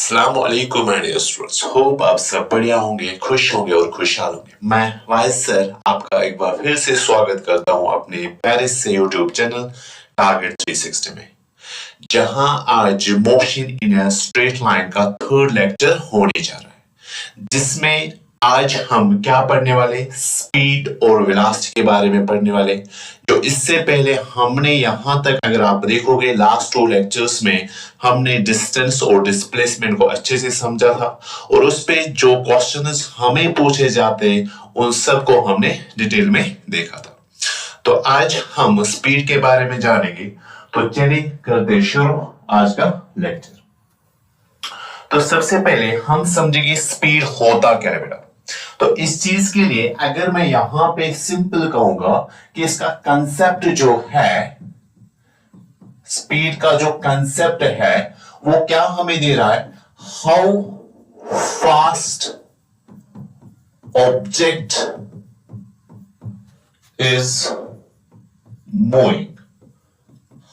अस्सलामुअलैकुम my dear students, hope आप सब बढ़िया होंगे, खुश होंगे और खुशहाल होंगे। मैं वाहिद सर आपका एक बार फिर से स्वागत करता हूं अपने पेरिस से यूट्यूब चैनल टारगेट 360 में, जहां आज motion in a straight line का थर्ड लेक्चर होने जा रहा है, जिसमें आज हम क्या पढ़ने वाले, स्पीड और वेलोसिटी के बारे में पढ़ने वाले। जो इससे पहले हमने यहां तक अगर आप देखोगे लास्ट 2 लेक्चर्स में हमने डिस्टेंस और डिस्प्लेसमेंट को अच्छे से समझा था और उस पे जो क्वेश्चंस हमें पूछे जाते हैं उन सब को हमने डिटेल में देखा था। तो आज हम स्पीड के बारे में जानेंगे। तो चलिए करते शुरू आज का लेक्चर। तो सबसे पहले हम समझेंगे स्पीड होता क्या है बेटा। तो इस चीज के लिए अगर मैं यहां पे सिंपल कहूंगा कि इसका कंसेप्ट जो है, स्पीड का जो कंसेप्ट है वो क्या हमें दे रहा है, how fast object is moving,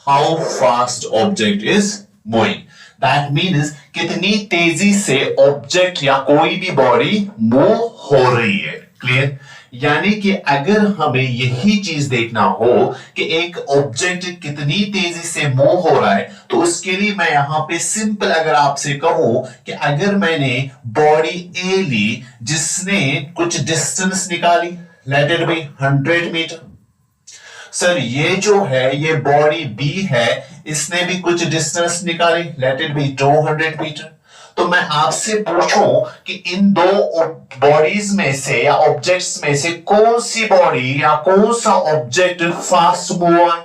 how fast object is moving. That means कितनी तेजी से ऑब्जेक्ट या कोई भी बॉडी मूव हो रही है। क्लियर? यानी कि अगर हमें यही चीज देखना हो कि एक ऑब्जेक्ट कितनी तेजी से मूव हो रहा है, तो उसके लिए मैं यहां पे सिंपल अगर आपसे कहूं कि अगर मैंने बॉडी ए ली जिसने कुछ डिस्टेंस निकाली, let it be 100 metre. Sir ये जो है ये बॉडी बी है, इसने भी कुछ डिस्टेंस निकाली, लेट इट बी 200 मीटर। तो मैं आपसे पूछूं कि इन दो बॉडीज में से या ऑब्जेक्ट्स में से कौन सी बॉडी या कौन सा ऑब्जेक्ट फास्ट मूव है।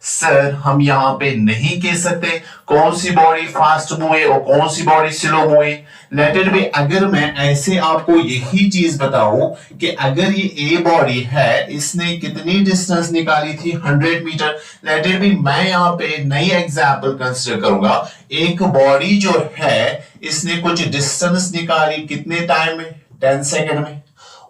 सर हम यहां पे नहीं कह सकते कौन सी बॉडी फास्ट मूव है और कौन सी बॉडी स्लो मूव है। लेट इट बी, अगर मैं ऐसे आपको यही चीज बताऊं कि अगर ये ए बॉडी है, इसने कितनी डिस्टेंस निकाली थी 100 मीटर। लेट इट बी, मैं यहां पे नई एग्जांपल कंसीडर करूंगा। एक बॉडी जो है इसने कुछ डिस्टेंस निकाली कितने टाइम में, 10 सेकंड में।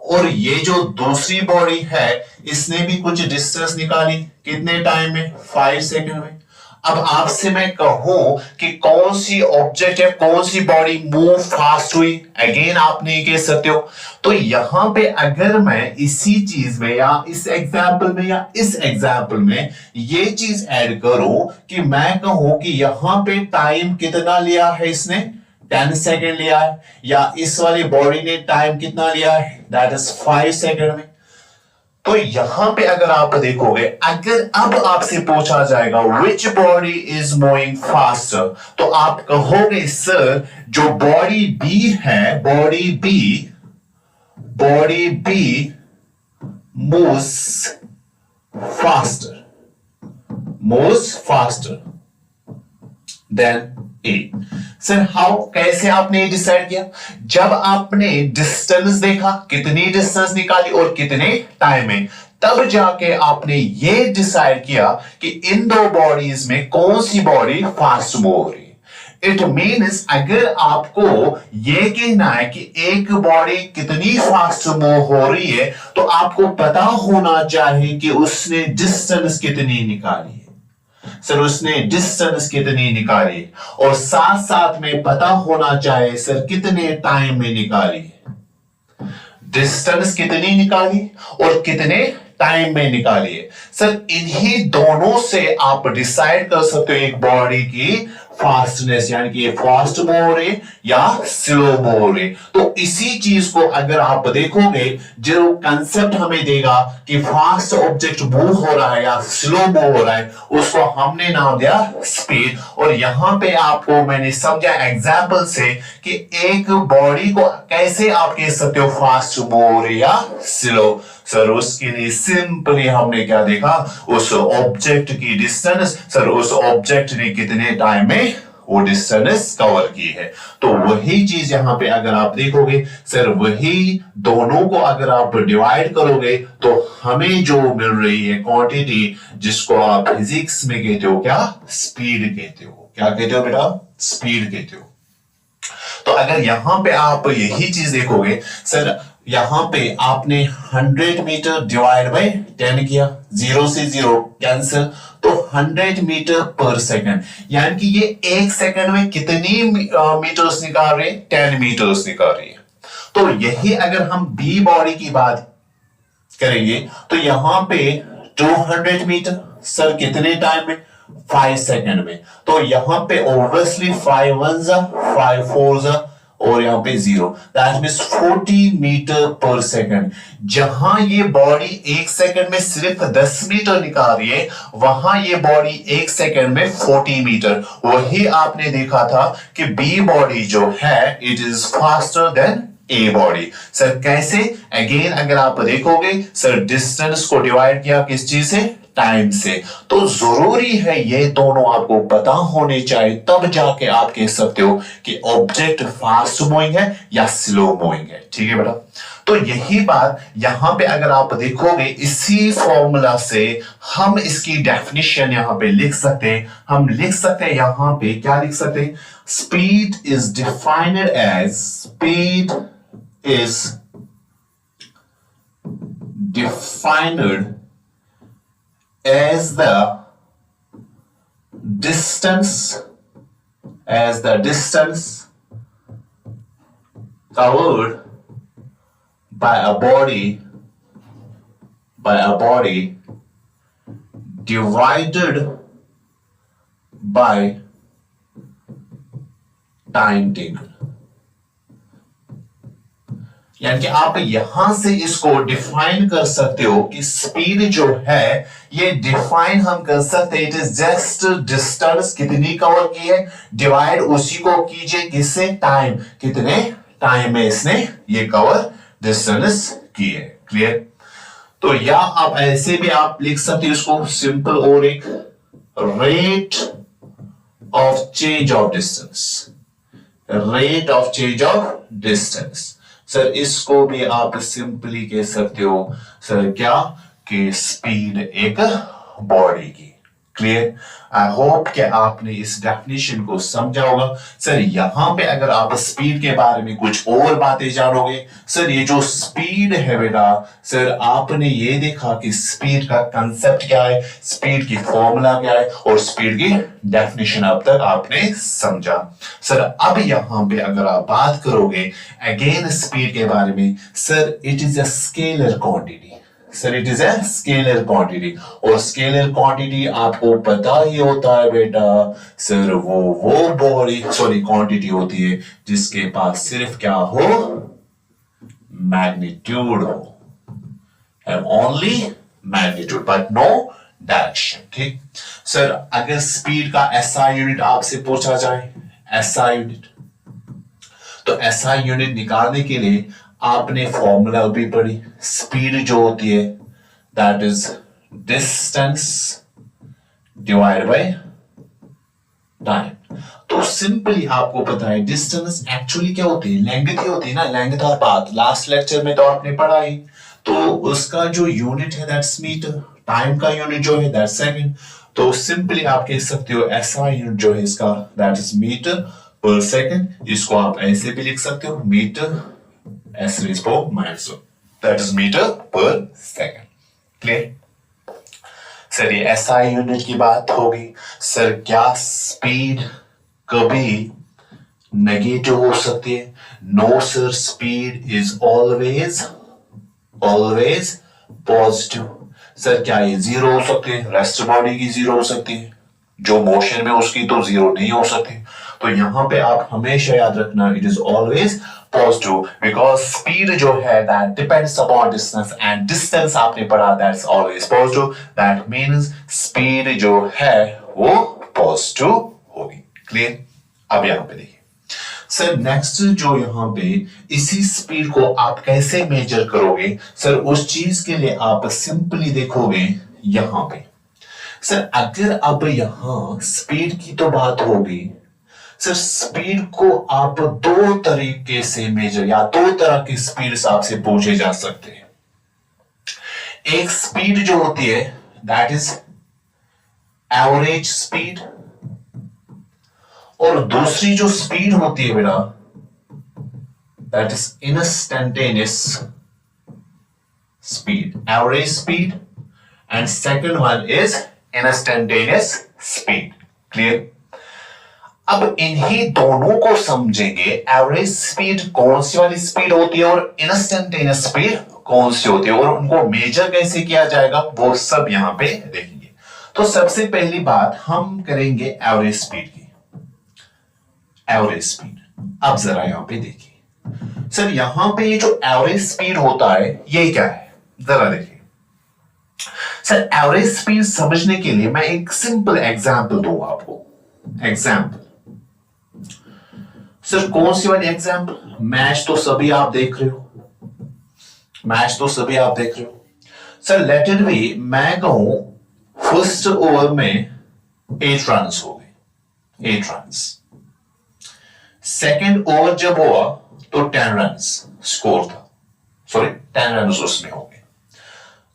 और ये जो दूसरी बॉडी है इसने भी कुछ डिस्टेंस निकाली कितने टाइम में, 5 सेकंड में। अब आपसे मैं कहूं कि कौन सी ऑब्जेक्ट है, कौन सी बॉडी मूव फास्ट हुई, अगेन आप नहीं कह सकते हो। तो यहां पे अगर मैं इसी चीज में या इस एग्जांपल में या इस एग्जांपल में ये चीज ऐड करूं कि मैं कहूं कि यहां पे टाइम कितना लिया है, इसने 10 सेकंड लिया है, या इस वाली बॉडी ने टाइम कितना लिया है, दैट इज 5 सेकंड में। तो यहां पे अगर आप देखोगे, अगर अब आपसे पूछा जाएगा which body is moving faster, तो आप कहोगे सर जो बॉडी बी है, body B moves faster than A. Sir how, कैसे आपने डिसाइड किया? जब आपने डिस्टेंस देखा, कितनी डिस्टेंस निकाली और कितने टाइम में, तब जाके आपने ये डिसाइड किया कि इन दो बॉडीज में कौन सी बॉडी फास्ट मूव हो रही है। इट मीन्स अगर आपको ये कहना है कि एक बॉडी कितनी फास्ट मूव हो रही है, तो आपको पता होना चाहिए कि उसने डिस्टेंस कितनी निकाली है। सर उसने डिस्टेंस कितनी निकाली और साथ साथ में पता होना चाहिए सर कितने टाइम में निकाली, डिस्टेंस कितनी निकाली और कितने टाइम में निकाली है। सर इन्हीं दोनों से आप डिसाइड कर सकते हो एक बॉडी की फास्टनेस, यानी कि ये फास्ट मूव हो रही या स्लो मूव हो रही। तो इसी चीज को अगर आप देखोगे, जो कंसेप्ट हमें देगा कि फास्ट ऑब्जेक्ट मूव हो रहा है या स्लो मूव हो रहा है, उसको हमने नाम दिया स्पीड। और यहां पे आपको मैंने समझा एग्जांपल से कि एक बॉडी को कैसे आप कह सकते हो फास्ट मूव हो रही या स्लो। सर उसके लिए सिंपली हमने क्या देखा, उस ऑब्जेक्ट की डिस्टेंस, सर उस ऑब्जेक्ट ने कितने टाइम में वो डिस्टेंस कवर की है। तो वही चीज यहां पे अगर आप देखोगे, सर वही दोनों को अगर आप डिवाइड करोगे तो हमें जो मिल रही है क्वांटिटी, जिसको आप फिजिक्स में कहते हो क्या, स्पीड कहते हो। क्या कहते हो बेटा, स्पीड कहते हो। तो अगर यहां पे आप यही चीज देखोगे, सर यहां पे आपने 100 मीटर डिवाइड बाय 10 किया, 0 से 0 कैंसिल, तो 100 मीटर पर सेकंड, यानी कि ये एक सेकंड में कितनी मीटर्स निकाल रहे हैं? 10 मीटर्स निकाल रही है। तो यही अगर हम बी बॉडी की बात करेंगे तो यहां पे 200 मीटर सर कितने टाइम में? 5 सेकंड में। तो यहां पे ऑब्वियसली 5 1 5 4 और यहां पे 0, that means 40 metre per second. जहां ये बॉडी एक सेकंड में सिर्फ 10 मीटर निकाल रही है, वहां ये बॉडी एक सेकंड में 40 मीटर। वही आपने देखा था कि बी बॉडी जो है it is faster than a body. Sir कैसे? अगेन अगर आप देखोगे सर डिस्टेंस को डिवाइड किया किस चीज से? टाइम से। तो जरूरी है ये दोनों आपको पता होने चाहिए, तब जाके आप कह सकते हो कि ऑब्जेक्ट फास्ट मूविंग है या स्लो मूविंग है। ठीक है बेटा, तो यही बात यहां पे अगर आप देखोगे इसी फॉर्मूला से हम इसकी डेफिनेशन यहां पे लिख सकते हैं। हम लिख सकते हैं यहां पे क्या लिख सकते हैं? Speed is defined as as the distance covered by a body divided by time taken। यानी कि आप यहां से इसको डिफाइन कर सकते हो कि स्पीड जो है ये डिफाइन हम कर सकते हैं, इट इज जस्ट डिस्टेंस कितनी कवर की है डिवाइड उसी को कीजिए किससे? टाइम, कितने टाइम में इसने ये कवर डिस्टेंस की है। क्लियर? तो या आप ऐसे भी आप लिख सकते हो इसको सिंपल, और एक rate of change of distance. Sir इसको भी आप सिंपली कह सकते हो सर क्या? कि स्पीड एक बॉडी की। क्लियर? आई होप कि आपने इस डेफिनेशन को समझा होगा। सर यहां पे अगर आप स्पीड के बारे में कुछ और बातें जानोगे, सर ये जो स्पीड है बेटा, सर आपने ये देखा कि स्पीड का कंसेप्ट क्या है, स्पीड की फॉर्मूला क्या है, और स्पीड की डेफिनेशन अब तक आपने समझा। सर अब यहां पे अगर आप बात करोगे अगेन स्पीड के बारे में, sir it is a scalar quantity. Sir it is a scalar quantity, और स्केलर क्वांटिटी आपको पता ही होता है बेटा सर वो बॉडी क्वांटिटी होती है जिसके पास सिर्फ क्या हो? मैग्नीट्यूड हो, only magnitude but no direction. ठीक? सर अगर स्पीड का एसआई यूनिट आपसे पूछा जाए, एसआई यूनिट, तो एसआई यूनिट निकालने के लिए आपने फॉर्मूला भी पढ़ी। स्पीड जो होती है that is distance divide by time. तो सिंपली आपको पता है डिस्टेंस एक्चुअली क्या होती है? लेंथ ही होती है ना, लेंथ और पाथ। लास्ट लेक्चर में तो आपने पढ़ा ही। तो उसका जो यूनिट है दैट्स मीटर, टाइम का यूनिट जो है दैट्स सेकंड। तो सिंपली आप कह सकते हो एसआई यूनिट जो है इसका that is metre per second. इसको आप ऐसे भी लिख सकते हो metre S raised to minus 1, that is meter per second। Clear? Sir ये SI यूनिट की बात होगी। सर क्या स्पीड कभी नेगेटिव हो सकती है? No sir, speed is always positive. Sir क्या ये जीरो हो सकती है? रेस्ट बॉडी की जीरो हो सकती है, जो मोशन में उसकी तो जीरो नहीं हो सकती। तो यहां पे आप हमेशा याद रखना it is always positive, because speed जो है that depends upon distance, and distance आपने पढ़ा that's always positive. That means speed जो है वो पॉजिटिव होगी। क्लियर? अब यहां पे देखिए सर नेक्स्ट जो यहां पे इसी स्पीड को आप कैसे मेजर करोगे? सर उस चीज के लिए आप सिंपली देखोगे यहां पे। सर अगर अब यहां स्पीड की तो बात होगी, सर स्पीड को आप दो तरीके से मेजर या दो तरह की स्पीड आपसे पूछे जा सकते हैं। एक स्पीड जो होती है दैट इज एवरेज स्पीड, और दूसरी जो स्पीड होती है बेटा that is instantaneous speed, average speed, and second one is instantaneous speed. Clear? अब इन्हीं दोनों को समझेंगे, एवरेज स्पीड कौन सी वाली स्पीड होती है और इंस्टेंटेनियस स्पीड कौन सी होती है और उनको मेजर कैसे किया जाएगा वो सब यहां पे देखेंगे। तो सबसे पहली बात हम करेंगे एवरेज स्पीड की। एवरेज स्पीड अब जरा यहां पे देखिए सर, यहां पे ये जो एवरेज स्पीड होता है ये क्या है, जरा देखिए सर। एवरेज स्पीड समझने के लिए मैं एक सिंपल एग्जांपल दूंगा आपको। एग्जांपल सर, कौन सी वाली एग्जांपल? मैच तो सभी आप देख रहे हो, मैच तो सभी आप देख रहे हो सर। लेट इट बी, मैं कहूं फर्स्ट ओवर में 8 रन हो गए, 8 रन। सेकेंड ओवर जब हुआ तो 10 रन स्कोर था, सॉरी 10 रन उसमें हो गए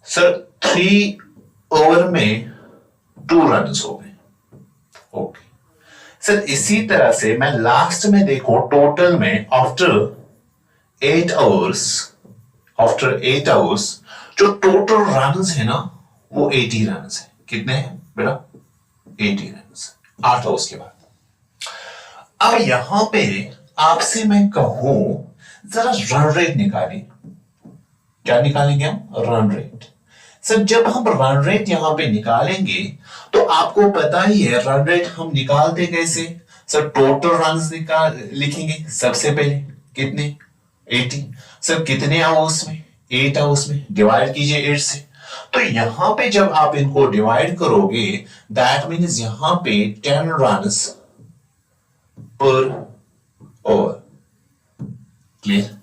सर। 3 ओवर में 2 रन हो गए। ओके सर, इसी तरह से मैं लास्ट में देखो टोटल में आफ्टर 8 आवर्स जो टोटल रन है ना वो 80 रन है। कितने हैं बेटा? 80 रन 8 आवर्स के बाद। अब यहां पे आपसे मैं कहूं जरा रन रेट निकालिए। क्या निकालेंगे हम? Run rate. सर जब हम रन रेट यहां पे निकालेंगे तो आपको पता ही है रन रेट हम निकालते कैसे सर। टोटल रन्स लिखेंगे सबसे पहले, कितने? 80 सर। कितने आवर्स में? 8 आवर्स में। डिवाइड कीजिए 8 से। तो यहां पे जब आप इनको डिवाइड करोगे दैट मीन्स यहां पे 10 रन्स पर ओवर। क्लियर?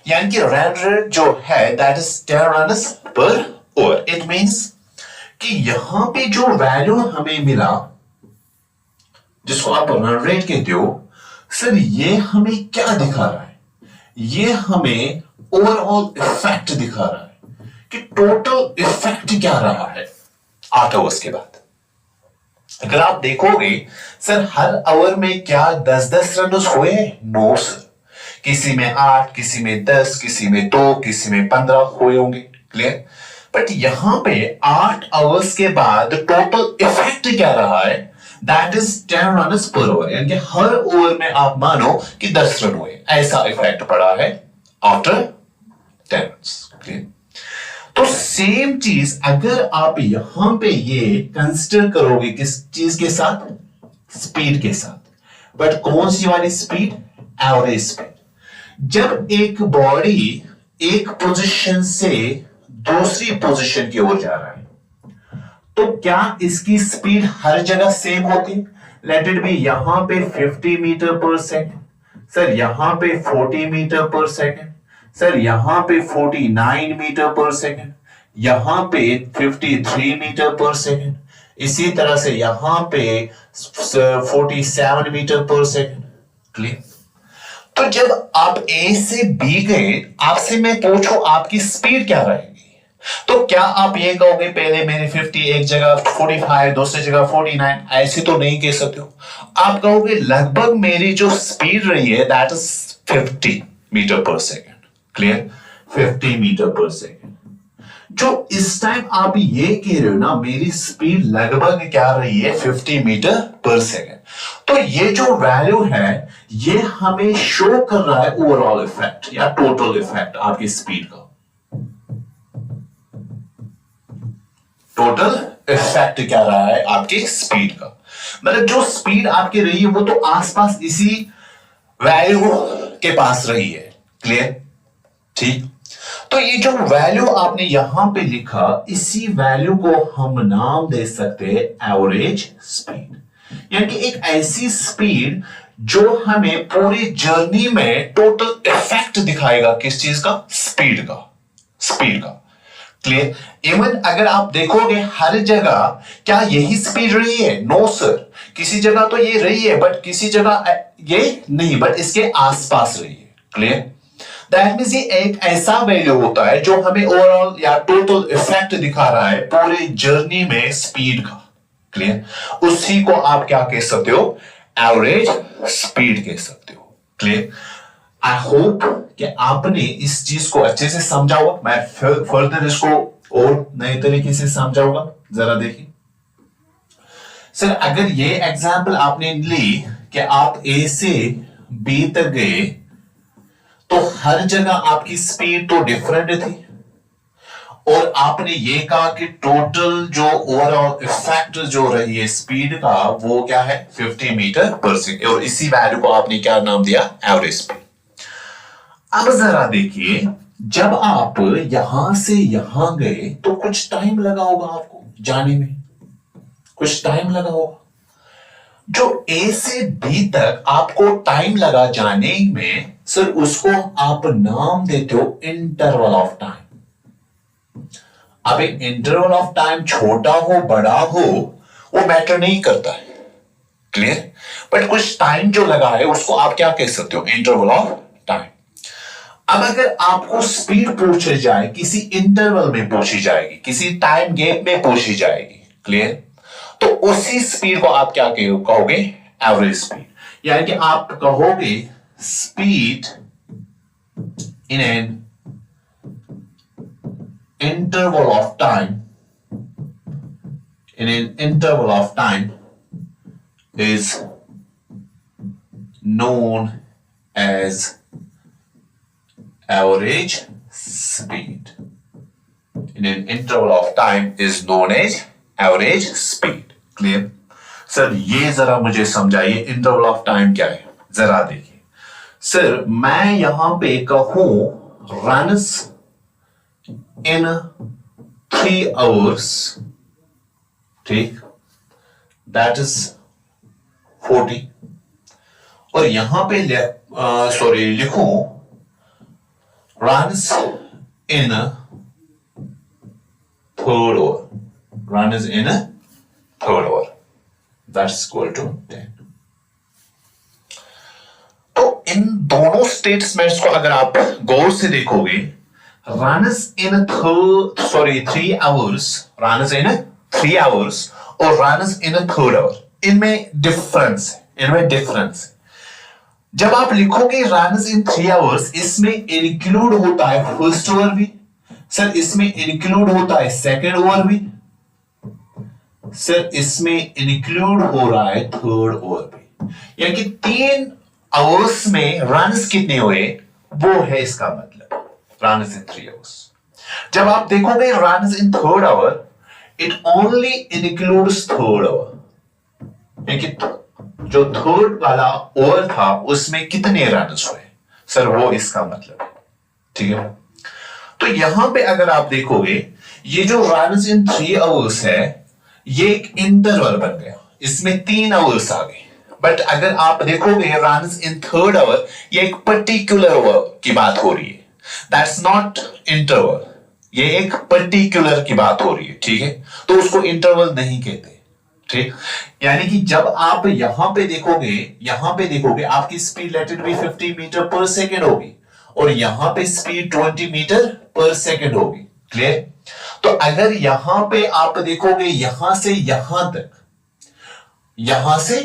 यानी कि रन रेट जो है दैट इज 10 रन्स पर ओवर। इट मीन्स कि यहां पे जो वैल्यू हमें मिला जिसको आप रन रेट कहते हो सर, ये हमें क्या दिखा रहा है? ये हमें ओवरऑल इफेक्ट दिखा रहा है कि टोटल इफेक्ट क्या रहा है 8 आवर्स के बाद। अगर आप देखोगे सर हर आवर में क्या 10-10 रन हुए? No sir. किसी में 8, किसी में 10, किसी में 2, किसी में 15 हुए होंगे। क्लियर? बट यहां पे 8 आवर्स के बाद टोटल इफेक्ट क्या रहा है? दैट इज 10 रन पर ओवर। यानी कि हर ओवर में आप मानो कि 10 रन हुए, ऐसा इफेक्ट पड़ा है आफ्टर 10 रन। तो सेम चीज अगर आप यहां पे ये कंसिडर करोगे किस चीज के साथ? स्पीड के साथ। बट कौन सी वाली स्पीड? Average speed. जब एक बॉडी एक पोजीशन से दूसरी पोजीशन की ओर जा रहा है तो क्या इसकी स्पीड हर जगह सेम होती? लेट इट बी यहां पे 50 मीटर पर सेकेंड सर, यहां पे 40 मीटर पर सेकेंड सर, यहां पे 49 मीटर पर सेकेंड, यहां पे 53 मीटर पर सेकेंड, इसी तरह से यहां पे 47 मीटर पर सेकेंड। क्लियर? तो जब आप ए से बी गए, आपसे मैं पूछूं आपकी स्पीड क्या रहेगी, तो क्या आप ये कहोगे पहले मेरी 50 एक जगह 45 दूसरी जगह 49? ऐसे तो नहीं कह सकते हो। आप कहोगे लगभग मेरी जो स्पीड रही है that is 50 metre per second. Clear? 50 metre per second. जो इस टाइम आप ये कह रहे हो ना मेरी स्पीड लगभग क्या रही है? 50 मीटर पर सेकेंड। तो ये जो वैल्यू है ये हमें शो कर रहा है ओवरऑल इफेक्ट या टोटल इफेक्ट आपकी स्पीड का। टोटल इफेक्ट क्या रहा है आपकी स्पीड का, मतलब जो स्पीड आपकी रही है वो तो आसपास इसी वैल्यू के पास रही है। क्लियर? ठीक। तो ये जो वैल्यू आपने यहां पे लिखा इसी वैल्यू को हम नाम दे सकते हैं एवरेज स्पीड। यानी कि एक ऐसी स्पीड जो हमें पूरी जर्नी में टोटल इफेक्ट दिखाएगा। किस चीज का? स्पीड का। स्पीड का। क्लियर? इवन अगर आप देखोगे हर जगह क्या यही स्पीड रही है? No sir. किसी जगह तो ये रही है बट किसी जगह ये नहीं, बट इसके आसपास रही है। क्लियर? दैट मींस ये एक ऐसा वैल्यू होता है जो हमें ओवरऑल या टोटल इफेक्ट दिखा रहा है पूरी जर्नी में स्पीड का। क्लियर? उसी को आप क्या कह सकते हो? एवरेज स्पीड कह सकते हो। क्लियर? आई होप कि आपने इस चीज को अच्छे से समझा होगा। मैं फर्दर इसको और नए तरीके से समझाऊंगा। जरा देखिए सर, अगर ये एग्जाम्पल आपने ली कि आप ए से बी तक गए तो हर जगह आपकी स्पीड तो डिफरेंट थी और आपने ये कहा कि टोटल जो ओवरऑल इफेक्ट जो रही है स्पीड का वो क्या है 50 मीटर पर सेकेंड, और इसी वैल्यू को आपने क्या नाम दिया एवरेज स्पीड। अब जरा देखिए, जब आप यहां से यहां गए तो कुछ टाइम लगा होगा आपको जाने में, कुछ टाइम लगा होगा। जो ए से बी तक आपको टाइम लगा जाने में सर, उसको आप नाम देते हो इंटरवल ऑफ टाइम। अब इंटरवल ऑफ टाइम छोटा हो बड़ा हो वो मैटर नहीं करता है, क्लियर। बट कुछ टाइम जो लगा है उसको आप क्या कह सकते हो, इंटरवल ऑफ टाइम। अब अगर आपको स्पीड पूछी जाए, किसी इंटरवल में पूछी जाएगी, किसी टाइम गैप में पूछी जाएगी, क्लियर, तो उसी स्पीड को आप क्या कहोगे, एवरेज स्पीड। यानी कि आप कहोगे speed in an interval of time, in an interval of time is known as average speed. In an interval of time is known as average speed. Clear? Sir ये जरा मुझे समझाइए इंटरवल ऑफ टाइम क्या है, जरा देखिए। Sir मैं यहां पे कहूं रन्स in 3 hours, ठीक, that is 40, और यहां पे लिखूं runs in a third hour, runs in a third hour, that's equal to 10। तो इन दोनों स्टेटमेंट्स को अगर आप गौर से देखोगे, runs in 3 hours, runs in 3 hours और runs in a third hour, इनमें डिफरेंस है। जब आप लिखोगे runs in 3 hours, इसमें इंक्लूड होता है फर्स्ट ओवर भी, सर इसमें इंक्लूड होता है सेकेंड ओवर भी, सर इसमें इंक्लूड हो रहा है थर्ड ओवर भी, यानी कि 3 आवर्स में रन्स कितने हुए वो है इसका मतलब runs in 3 hours। जब आप देखोगे runs in third hour, it only includes third hour, यानी जो थर्ड वाला ओवर था उसमें कितने रन्स हुए सर, वो इसका मतलब है, ठीक है। तो यहां पे अगर आप देखोगे ये जो runs in 3 hours है ये एक इंटरवल बन गया, इसमें 3 आवर्स आ गए। बट अगर आप देखोगे runs in third hour, ये एक पर्टिकुलर ओवर की बात हो रही है, दैट्स नॉट इंटरवल, ये एक पर्टिकुलर की बात हो रही है, ठीक है, तो उसको इंटरवल नहीं कहते, ठीक। यानी कि जब आप यहां पे देखोगे आपकी speed let it be 50 metre per second होगी और यहां पे स्पीड 20 मीटर पर सेकेंड होगी, क्लियर। तो अगर यहां पे आप देखोगे यहां से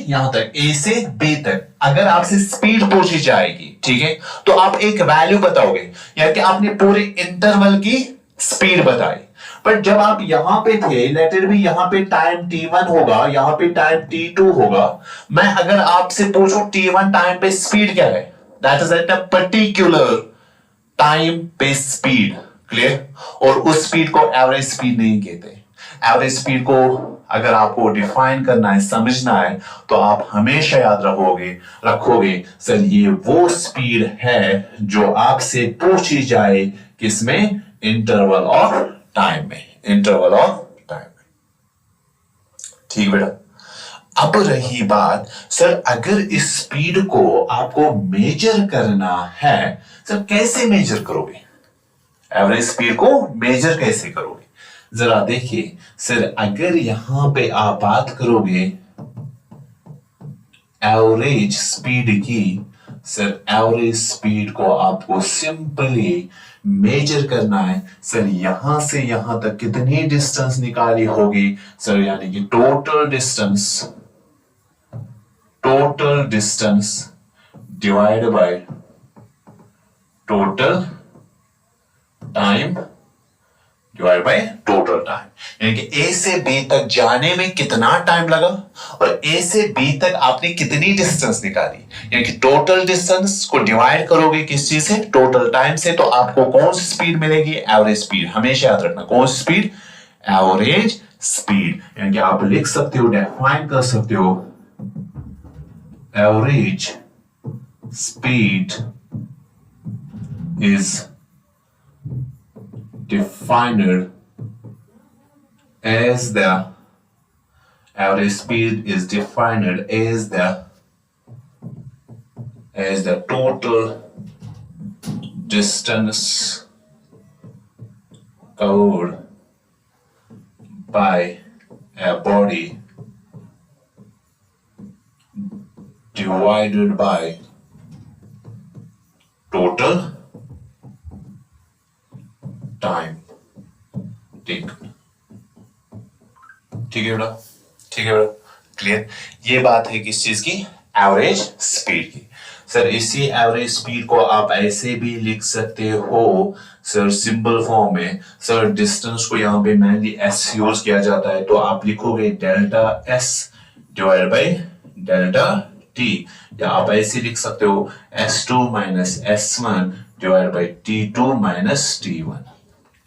यहां तक ए से बी तक अगर आपसे स्पीड पूछी जाएगी, ठीक है, तो आप एक वैल्यू बताओगे, यानी कि आपने पूरे इंटरवल की स्पीड बताई। पर जब आप यहां पे थे लेट इट बी यहां पे टाइम t1 होगा, यहां पे टाइम t2 होगा, मैं अगर आपसे पूछूं t1 टाइम पे स्पीड क्या है, that is eight a particular time पे स्पीड, क्लियर। और उस स्पीड को एवरेज स्पीड नहीं कहते। एवरेज स्पीड को अगर आपको डिफाइन करना है, समझना है, तो आप हमेशा याद रखोगे सर ये वो स्पीड है जो आपसे पूछी जाए किसमें, इंटरवल ऑफ टाइम में, ठीक बेटा। अब रही बात सर, अगर इस स्पीड को आपको मेजर करना है, सर कैसे मेजर करोगे, एवरेज स्पीड को मेजर कैसे करोगे, जरा देखिए सर। अगर यहां पे आप बात करोगे एवरेज स्पीड की, सर एवरेज स्पीड को आपको सिंपली मेजर करना है, सर यहां से यहां तक कितनी डिस्टेंस निकाली होगी सर, यानी कि total distance divide by total time divide by total time, यानी कि ए से बी तक जाने में कितना टाइम लगा और ए से बी तक आपने कितनी डिस्टेंस निकाली, यानी कि टोटल डिस्टेंस को डिवाइड करोगे किस चीज से, टोटल टाइम से, तो आपको कौन सी स्पीड मिलेगी, एवरेज स्पीड। हमेशा याद रखना कौन सी स्पीड, एवरेज स्पीड। यानी कि आप लिख सकते हो, डिफाइन कर सकते हो, average speed is defined as the average speed is defined as the total distance covered by a body divided by total time. ठीक है बेटा, ठीक है बेटा, क्लियर। ये बात है किस चीज की, एवरेज स्पीड की। सर इसी एवरेज स्पीड को आप ऐसे भी लिख सकते हो सर सिंपल फॉर्म में। सर डिस्टेंस को यहां पे मैनली एस यूज किया जाता है, तो आप लिखोगे delta S divide by delta T, या आप ऐसे लिख सकते हो S2 minus S1 divide by T2 minus T1।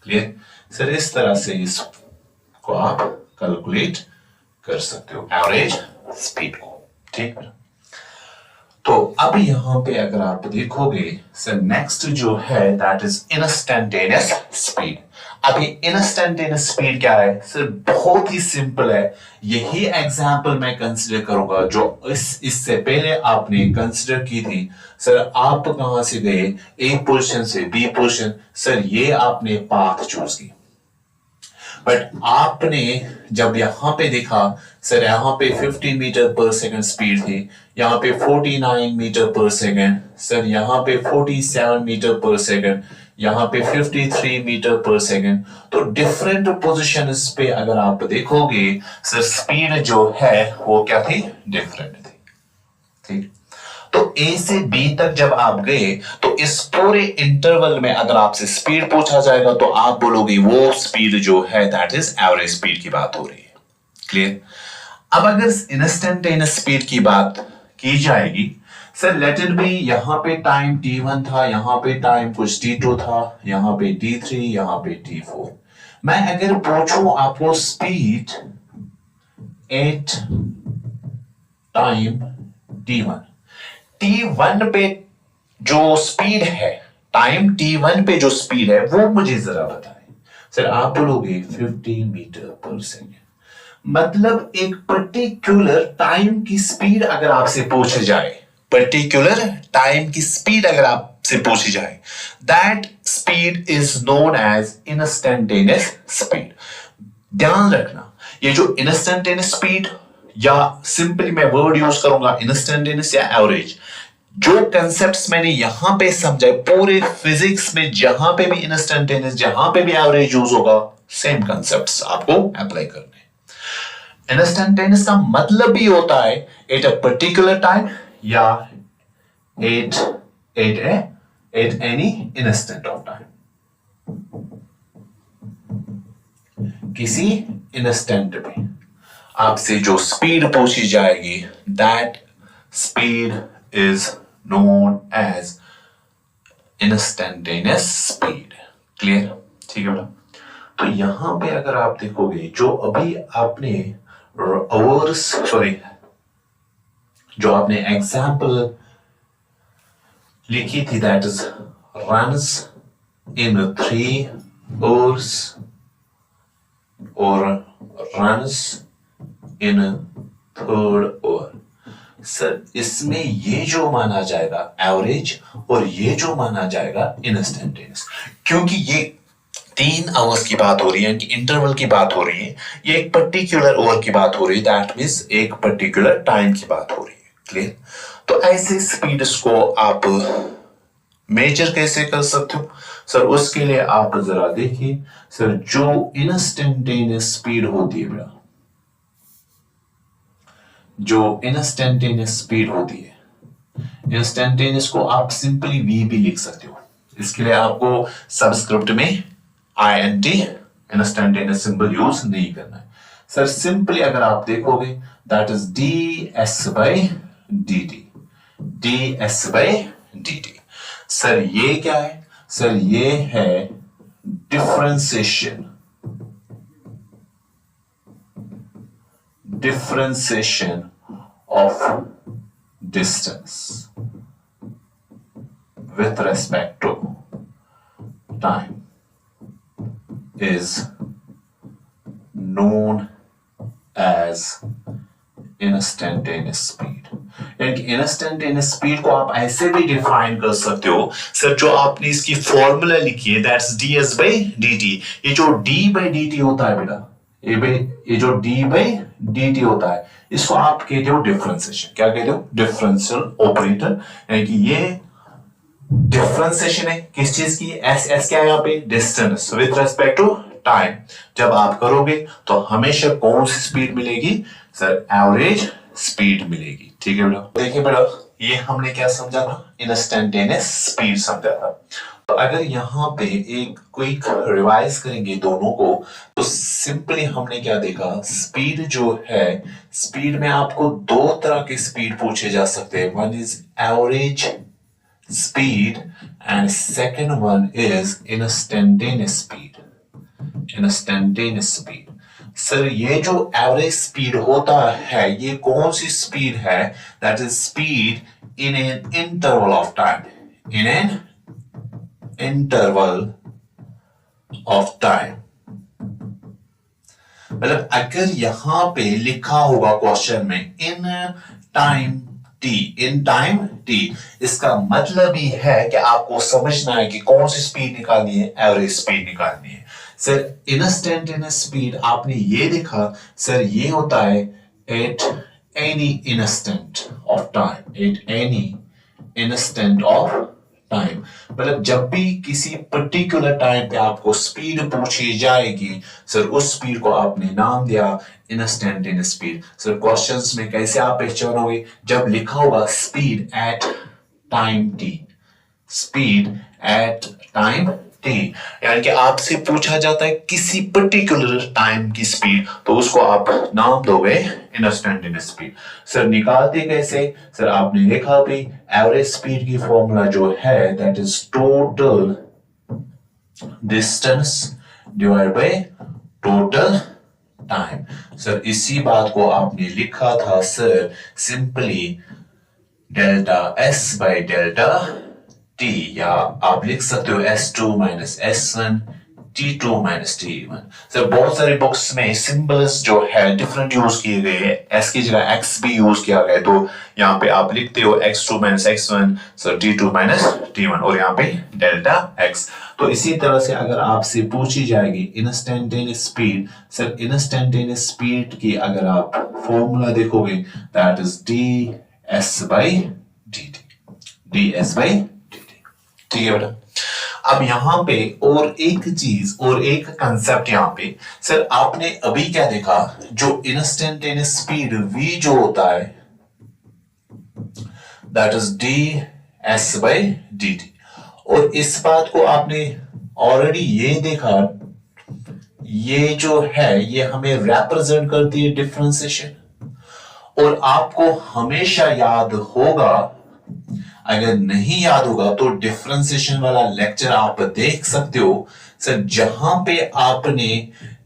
Clear. Sir इस तरह से इसको आप कैलकुलेट कर सकते हो एवरेज स्पीड को। ठीक है, तो अब यहां पे अगर आप देखोगे सर नेक्स्ट जो है दैट इज इंस्टेंटेनियस स्पीड। अभी इंस्टेंटेनियस स्पीड क्या है सर, बहुत ही सिंपल है। यही एग्जांपल मैं कंसीडर करूंगा जो इससे पहले आपने कंसीडर की थी। सर आप कहां से गए, ए पोजीशन से बी पोजीशन, सर ये आपने पाथ चूज की, बट आपने जब यहां पे देखा सर यहाँ पे 50 मीटर पर सेकंड स्पीड थी, यहाँ पे 49 मीटर पर सेकंड, सर यहाँ पे 47 मीटर पर सेकंड, यहाँ पे 53 मीटर पर सेकंड। तो डिफरेंट पोजीशंस पे अगर आप देखोगे सर स्पीड जो है वो क्या थी, डिफरेंट थी। ठीक, तो ए से बी तक जब आप गए तो इस पूरे इंटरवल में अगर आपसे स्पीड पूछा जाएगा तो आप बोलोगे वो स्पीड जो है दैट इज एवरेज स्पीड की बात हो रही है। क्लियर। अब अगर इंस्टेंटेनियस स्पीड की बात की जाएगी सर लेट इट बी, यहां पे टाइम t1 था, यहां पे टाइम कुछ t2 था, यहां पे t3, यहां पे t4। मैं अगर पूछूं आपको स्पीड एट टाइम t1 पे जो स्पीड है, टाइम t1 पे जो स्पीड है वो मुझे जरा बताएं। सर आप बोलोगे 50 मीटर पर सेकेंड। मतलब एक पर्टिकुलर टाइम की स्पीड अगर आपसे पूछी जाए, पर्टिकुलर टाइम की स्पीड अगर आपसे पूछी जाए, that speed is known as instantaneous speed. ध्यान रखना ये जो इंस्टेंटेनियस स्पीड या सिंपली मैं वर्ड यूज करूंगा इंस्टेंटेनियस या एवरेज, जो कंसेप्ट्स मैंने यहां पे समझाए पूरे फिजिक्स में जहां पे भी इंस्टेंटेनियस जहां पे भी एवरेज यूज होगा सेम कंसेप्ट्स आपको अप्लाई करने। इंस्टेंटेनियस का मतलब भी होता है एट अ पर्टिकुलर टाइम या at any instant of time, किसी इंस्टेंट में आपसे जो स्पीड पूछी जाएगी that speed is known as instantaneous speed. Clear. ठीक है बेटा। तो यहां पे अगर आप देखोगे जो अभी आपने जो आपने एग्जाम्पल लिखी थी that is runs in 3 hours और runs in 3rd hour। Sir इसमें ये जो माना जाएगा एवरेज और ये जो माना जाएगा इंस्टेंटेनियस, क्योंकि ये 3 आवर्स की बात हो रही है, इंटरवल की बात हो रही है, ये एक पर्टिकुलर ओवर की बात हो रही है, दैट मींस एक पर्टिकुलर टाइम की बात हो रही है। क्लियर। तो ऐसे स्पीड्स को आप मेजर कैसे कर सकते हो सर, उसके लिए आप जरा देखिए सर जो इंस्टेंटेनियस स्पीड होती है बेटा, जो इंस्टेंटेनियस स्पीड होती है, इंस्टेंटेनियस को आप सिंपली v भी लिख सकते हो। इसके लिए आपको सबस्क्रिप्ट में INT इंस्टेंटेनियस सिंबल यूज नहीं करना है सर। सिंपली अगर आप देखोगे that is ds/dt, ds/dt। Sir ये क्या है? सर ये है differentiation of distance with respect to time is known as instantaneous speed। यानी कि इंस्टेंटेनियस स्पीड को आप ऐसे भी डिफाइन कर सकते हो सर, जो आपने इसकी फॉर्मूला लिखी है दैट्स ds/dt। ये जो d/dt होता है बेटा, ये जो d/dt होता है इसको आप कहते हो डिफरेंशिएशन। क्या कहते हो? Differential operator. यानी कि ये डिफरेंशिएशन है किस चीज की? एस क्या है यहाँ पे? Distance with respect to time. जब आप करोगे तो हमेशा कौन सी स्पीड मिलेगी? सर एवरेज स्पीड मिलेगी। ठीक है बेटा, देखिए बेटा ये हमने क्या समझा था? इंस्टेंटेनियस स्पीड समझा था। तो अगर यहाँ पे एक क्विक रिवाइज करेंगे दोनों को तो सिंपली हमने क्या देखा? स्पीड जो है, स्पीड में आपको दो तरह के स्पीड पूछे जा सकते हैं। One is average speed and second one is instantaneous speed. Instantaneous speed sir ये जो एवरेज स्पीड होता है ये कौन सी स्पीड है? That is speed in an interval of time, in an interval of time. मतलब अगर यहां पे लिखा होगा क्वेश्चन में in time T, in time T, इसका मतलब ही है कि आपको समझना है कि कौन सी स्पीड निकालनी है? एवरेज स्पीड निकालनी है। सर इंस्टेंटेनियस स्पीड आपने ये देखा सर ये होता है eight any instant of time, eight any instant of time. मतलब जब भी किसी पर्टिकुलर टाइम पे आपको स्पीड पूछी जाएगी सर उस स्पीड को आपने नाम दिया इंस्टेंटेनियस स्पीड। सर क्वेश्चंस में कैसे आप पहचानोगे? जब लिखा होगा speed at time T, speed at time T, यानी कि आपसे पूछा जाता है किसी पर्टिकुलर टाइम की स्पीड तो उसको आप नाम दोगे इंस्टेंटेनियस स्पीड। सर निकालते कैसे? सर आपने देखा भी एवरेज स्पीड की फॉर्मूला जो है that is total distance divide by total time. Sir इसी बात को आपने लिखा था sir simply delta S by delta T, या आप लिख सकते हो S2 minus S1 T2 minus T1। Sir बहुत सारे बुक्स में सिंबल्स जो है डिफरेंट यूज किए गए हैं, S की जगह X भी यूज किया गया है तो यहाँ पे आप लिखते हो X2 minus X1 sir T2 minus T1 और यहाँ पे डेल्टा X। तो इसी तरह से अगर आपसे पूछी जाएगी instantaneous speed, sir instantaneous speed की अगर आप फॉर्मूला देखोगे दैट इज ds/dt, ds/dt। ठीक है बेटा, अब यहां पे और एक चीज और एक कंसेप्ट यहां पे सर आपने अभी क्या देखा? जो इंस्टेंटेनियस स्पीड v जो होता है दैट इज ds/dt, और इस बात को आपने ऑलरेडी ये देखा, ये जो है ये हमें रिप्रेजेंट करती है डिफरेंशिएशन। और आपको हमेशा याद होगा, अगर नहीं याद होगा तो डिफरेंशिएशन वाला लेक्चर आप देख सकते हो सर, जहां पे आपने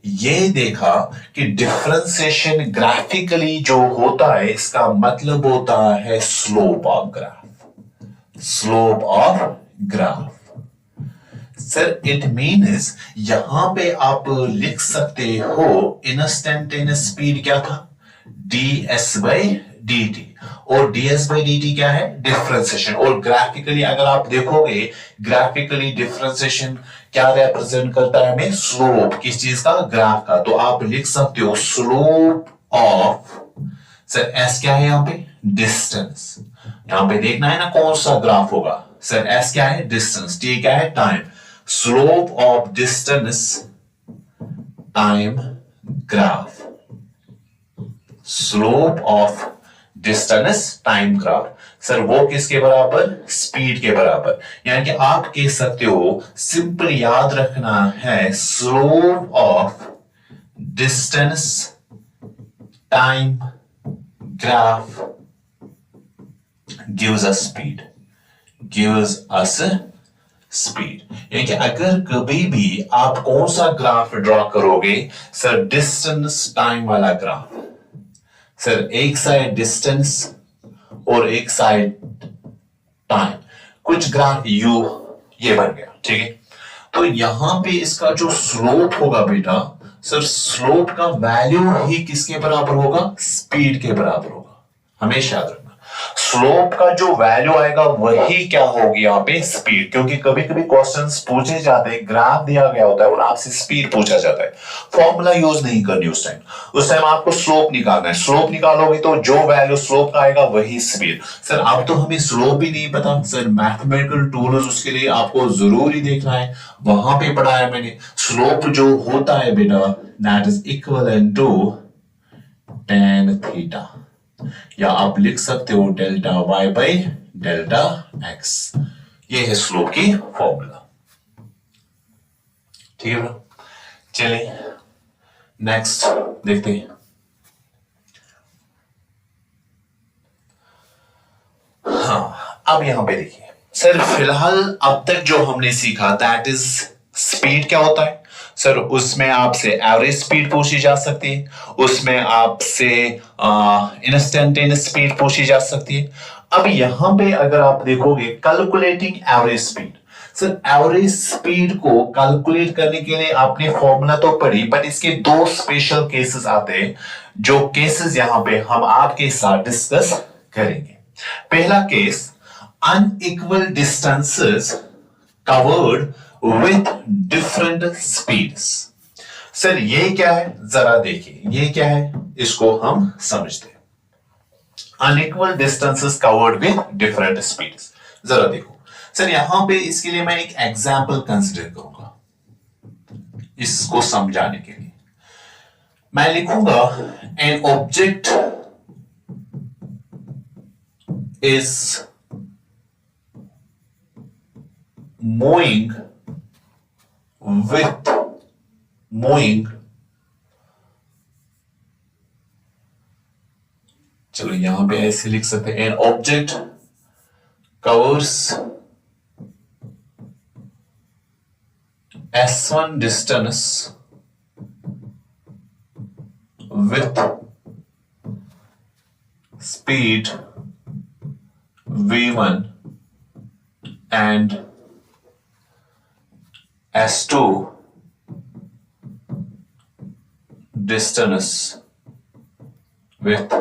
ये देखा कि डिफरेंशिएशन ग्राफिकली जो होता है इसका मतलब होता है slope of graph, slope of graph. Sir it means यहां पे आप लिख सकते हो इंस्टेंटेनियस स्पीड क्या था? ds/dt, और ds/dt क्या है? डिफरेंशिएशन। और ग्राफिकली अगर आप देखोगे ग्राफिकली डिफरेंशिएशन क्या रिप्रेजेंट करता है हमें? स्लोप। किस चीज का? ग्राफ का। तो आप लिख सकते हो स्लोप ऑफ, सर s क्या है यहाँ पे? डिस्टेंस। यहां पे देखना है ना कौन सा ग्राफ होगा। सर s क्या है? डिस्टेंस। t क्या है? Time. Slope of distance time graph, slope of distance time graph. Sir वो किसके बराबर? स्पीड के बराबर। यानी कि आप कह सकते हो, सिंपल याद रखना है, slope of distance time graph gives us speed, gives us speed. यानी कि अगर कभी भी आप कौन सा ग्राफ ड्रॉ करोगे सर, डिस्टेंस टाइम वाला ग्राफ, सर एक साइड डिस्टेंस और एक साइड टाइम, कुछ ग्राफ यू ये बन गया, ठीक है। तो यहां पे इसका जो स्लोप होगा बेटा, सर स्लोप का वैल्यू ही किसके बराबर होगा? स्पीड के बराबर होगा। हमेशा याद रखना, स्लोप का जो वैल्यू आएगा वही क्या होगी यहाँ पे? स्पीड। क्योंकि कभी कभी क्वेश्चंस पूछे जाते हैं, ग्राफ दिया गया होता है और आपसे स्पीड पूछा जाता है, फॉर्मूला यूज नहीं करनी उस टाइम आपको स्लोप निकालना है। स्लोप निकालोगे तो जो वैल्यू स्लोप का आएगा वही स्पीड। सर अब तो हमें स्लोप भी नहीं पता, सर मैथमेटिकल टूल्स उसके लिए आपको जरूरी देखना है, वहां पे पढ़ाया मैंने। स्लोप जो होता है बेटा, that is equal to tan theta, या आप लिख सकते हो delta y by delta x। ये है स्लोप की फॉर्मूला, ठीक है। चलिए नेक्स्ट देखते हैं। हाँ, अब यहां पे देखिए सर, फिलहाल अब तक जो हमने सीखा दैट इज स्पीड क्या होता है। सर उसमें आपसे एवरेज स्पीड पूछी जा सकती है, उसमें आपसे इंस्टेंटेनियस स्पीड पूछी जा सकती है। अब यहां पे अगर आप देखोगे calculating average speed, sir average speed को कैलकुलेट करने के लिए आपने फॉर्मूला तो पढ़ी, बट इसके दो स्पेशल केसेस आते हैं, जो केसेस यहां पे हम आपके साथ डिस्कस करेंगे। पहला case, unequal distances covered with different speeds. Sir ये क्या है जरा देखिए, ये क्या है इसको हम समझते हैं। Unequal distances covered with different speeds, जरा देखो सर, यहां पे इसके लिए मैं एक एग्जांपल कंसीडर करूंगा इसको समझाने के लिए। मैं लिखूंगा एन ऑब्जेक्ट इज moving चलो यहां पे ऐसे लिख सकते हैं, an object covers s1 distance with speed v1 and s2 distance with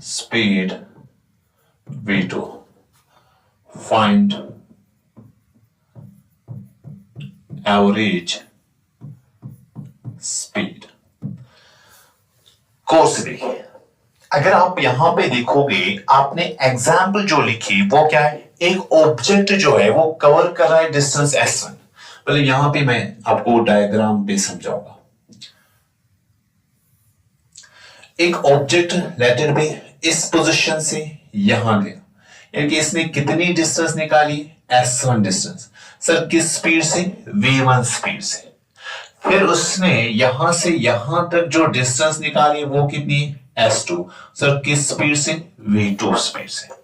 speed v2. Find average speed. Course देखिए, अगर आप यहां पे देखोगे, आपने एग्जाम्पल जो लिखी वो क्या है? एक ऑब्जेक्ट जो है वो कवर कर रहा है डिस्टेंस s1। पहले यहां पे मैं आपको डायग्राम पे समझाऊंगा। एक ऑब्जेक्ट लेटर पे इस पोजीशन से यहां गया, यानी कि इसने कितनी डिस्टेंस निकाली? s1 distance. सर किस स्पीड से? v1 स्पीड से। फिर उसने यहां से यहां तक जो डिस्टेंस निकाली वो कितनी? s2। सर किस स्पीड से? v2 स्पीड से।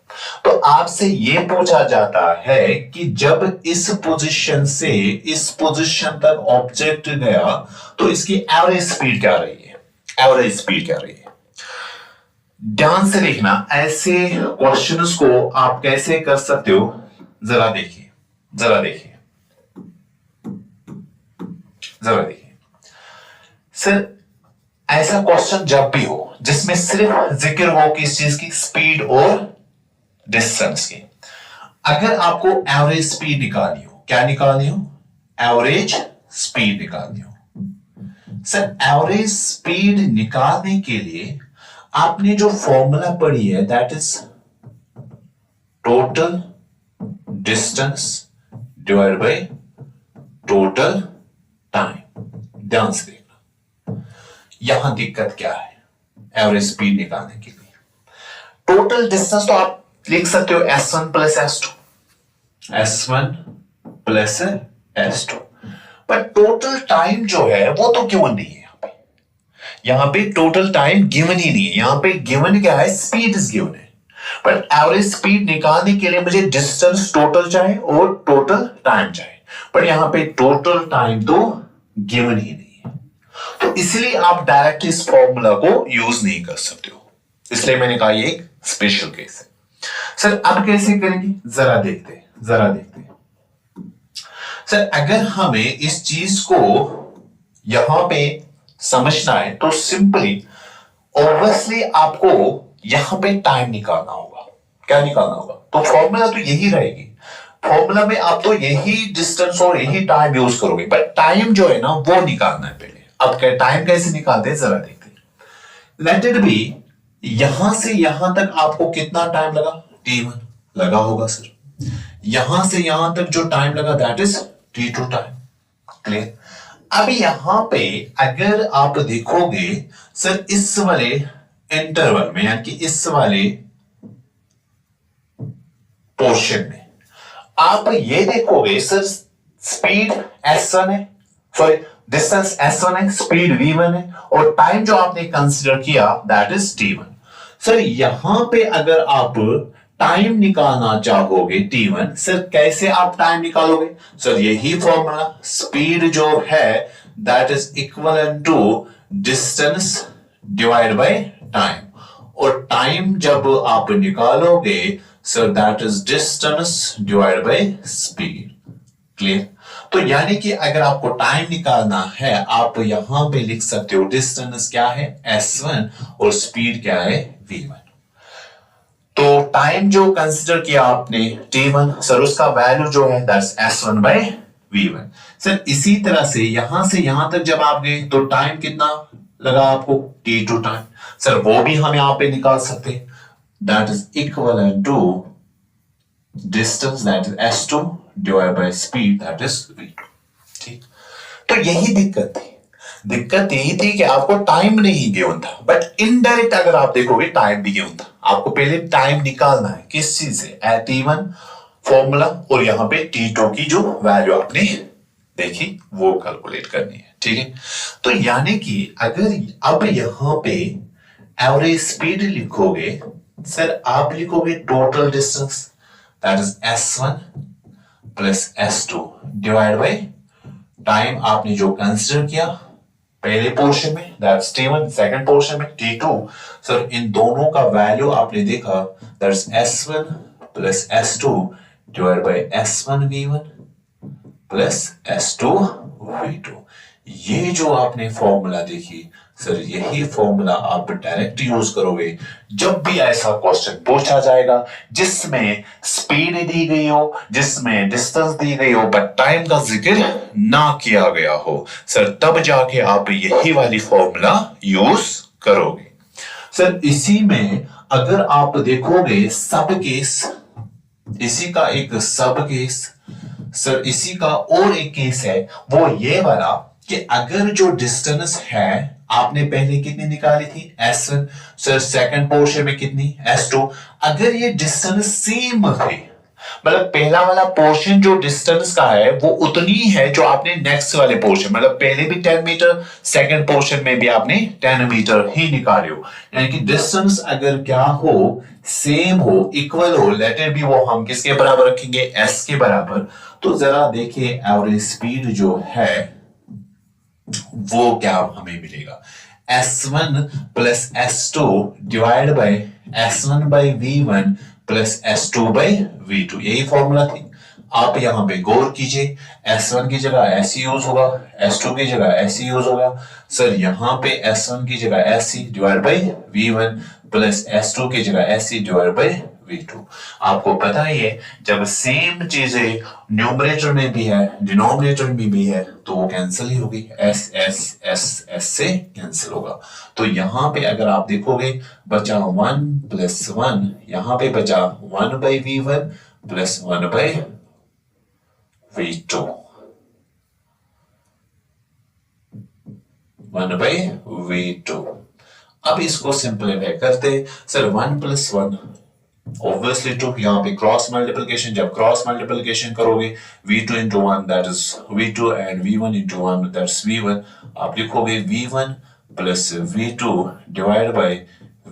तो आपसे यह पूछा जाता है कि जब इस पोजीशन से इस पोजीशन तक ऑब्जेक्ट गया तो इसकी एवरेज स्पीड क्या रही है? एवरेज स्पीड क्या रही है? ध्यान से देखना, ऐसे क्वेश्चंस को आप कैसे कर सकते हो, जरा देखिए, जरा देखिए, जरा देखिए। सर ऐसा क्वेश्चन जब भी हो जिसमें सिर्फ जिक्र हो किस चीज की? स्पीड और डिस्टेंस की। अगर आपको एवरेज स्पीड निकालनी हो, क्या निकालनी हो? एवरेज स्पीड निकालनी हो। सर एवरेज स्पीड निकालने के लिए आपने जो फॉर्मूला पढ़ी है that is total distance divide by total time. ध्यान से देखना, यहां दिक्कत क्या है एवरेज स्पीड निकालने के लिए। टोटल डिस्टेंस तो आप लिख सकते हो S1 plus S1 plus S2, पर टोटल टाइम जो है वो तो गिवन नहीं है यहाँ पे टोटल टाइम गिवन ही नहीं है। यहाँ पे गिवन क्या है, स्पीड इज गिवन है, बट एवरेज स्पीड निकालने के लिए मुझे डिस्टेंस टोटल चाहिए और टोटल टाइम चाहिए, पर यहाँ पे टोटल टाइम तो गिवन ही नहीं है, तो इसलिए आप डायरेक्ट इस फॉर्मूला को यूज नहीं कर सकते हो, इसलिए मैंने कहा ये एक स्पेशल केस है। सर अब कैसे करेंगे, जरा देखते हैं। सर अगर हमें इस चीज को यहां पे समझना है तो सिंपली ऑब्वियसली आपको यहां पे टाइम निकालना होगा। क्या निकालना होगा, तो फॉर्मूला तो यही रहेगी, फॉर्मूला में आप तो यही डिस्टेंस और यही टाइम यूज करोगे, बट टाइम जो है ना वो निकालना है पहले। अब क्या टाइम कैसे निकालते हैं जरा देखते हैं। लेट इट बी यहां से यहां तक आपको कितना टाइम लगा, t1 लगा होगा सर। यहां से यहां तक जो टाइम लगा that is t2 time. Clear. अब यहां पे अगर आप देखोगे सर इस वाले इंटरवल में, यानी कि इस वाले पोर्शन में आप ये देखोगे सर स्पीड S1 है, सॉरी डिस्टेंस S1 है, स्पीड V1 है, और टाइम जो आपने कंसीडर किया दैट इज t1। सर यहां पे अगर आप टाइम निकालना चाहोगे t1, सर कैसे आप टाइम निकालोगे, सर यही फॉर्मूला, स्पीड जो है that is equal to distance divide by time, और टाइम जब आप निकालोगे sir that is distance divide by speed. Clear. तो यानी कि अगर आपको टाइम निकालना है आप यहां पे लिख सकते हो डिस्टेंस क्या है S1 और स्पीड क्या है V1। तो टाइम जो कंसीडर किया आपने t1, सर उसका वैल्यू जो है that's S1 by V1। Sir इसी तरह से यहां तक जब आप गए तो टाइम कितना लगा आपको, t2 टाइम, सर वो भी हम यहां पे निकाल सकते हैं, that is equal to distance that is S2 divide by speed that is V2। ठीक। तो यही दिक्कत यही थी कि आपको टाइम नहीं गिवन था, बट इनडायरेक्ट अगर आप देखोगे टाइम भी गिवन था। आपको पहले टाइम निकालना है किस चीज से, t1 फॉर्मूला, और यहां पे t2 की जो वैल्यू आपने देखी वो कैलकुलेट करनी है। ठीक है। तो यानी कि अगर अब यहां पे एवरेज स्पीड लिखोगे सर आप लिखोगे total distance that is S1 plus S2 divide by time आपने जो कंसीडर किया पहले पोर्शन में दैट्स t1, सेकंड पोर्शन में t2, सर इन दोनों का वैल्यू आपने देखा that's S1 plus S2 divide by S1 V1 plus S2 V2। ये जो आपने फॉर्मूला देखी सर यही फॉर्मूला आप डायरेक्ट यूज करोगे जब भी ऐसा क्वेश्चन पूछा जाएगा जिसमें स्पीड दी गई हो, जिसमें डिस्टेंस दी गई हो, बट टाइम का जिक्र ना किया गया हो, सर तब जाके आप यही वाली फॉर्मूला यूज करोगे। सर इसी में अगर आप देखोगे सब केस, इसी का एक सब केस, सर इसी का और एक केस है वो ये वाला कि अगर जो डिस्टेंस है आपने पहले कितनी निकाली थी S1, सर सेकंड पोर्शन में कितनी S2, अगर ये डिस्टेंस सेम थे, मतलब पहला वाला पोर्शन जो डिस्टेंस का है वो उतनी है जो आपने नेक्स्ट वाले पोर्शन, मतलब पहले भी 10 मीटर सेकंड पोर्शन में भी आपने 10 मीटर ही निकाले हो, यानी कि डिस्टेंस अगर क्या हो सेम हो, इक्वल हो, लेटर भी वो हम किसके बराबर रखेंगे, S के बराबर। तो जरा देखिए एवरेज स्पीड जो है वो क्या हमें मिलेगा, S1 plus S2 divide by S1 by V1 plus S2 by V2, यही फॉर्मूला थी। आप यहां पे गौर कीजिए, S1 की जगह SC यूज होगा, S2 की जगह SC यूज होगा, सर यहां पे S1 की जगह SC divide by V1 plus S2 की जगह SC डिवाइड बाय V2। आपको पता ही है जब सेम चीजें न्यूमरेटर में भी है डिनोमिनेटर में भी है तो वो कैंसिल ही होगी, S से कैंसिल होगा। तो यहां पे अगर आप देखोगे बचा 1 प्लस 1, यहां पे बचा 1 by V1 plus 1 by V2, 1 by V2। अब इसको सिंपलीफाई करते सर 1 + 1 ऑब्वियसली 2, यहाँ पे क्रॉस मल्टीप्लिकेशन, जब क्रॉस मल्टीप्लिकेशन करोगे v2 into 1 that is v2 and v1 into 1 that's v1, आप लिखोगे v1 plus v2 divided by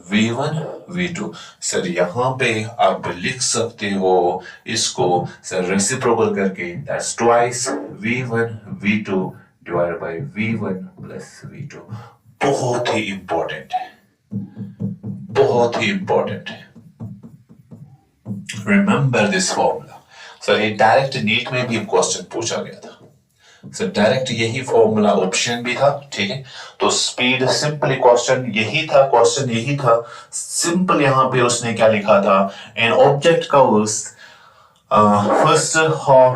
v1 v2। Sir यहाँ पे आप लिख सकते हो इसको सर रेसिप्रोकल करके that's twice v1 v2 divided by v1 plus v2। बहुत ही इंपॉर्टेंट है, बहुत ही इंपॉर्टेंट है। Remember this formula. सर ये डायरेक्ट नीट में भी क्वेश्चन पूछा गया था सर, डायरेक्ट यही फॉर्मूला ऑप्शन भी था, ठीक है। तो स्पीड सिंपली क्वेश्चन यही था सिंपल। यहां पे उसने क्या लिखा था, an object covers first half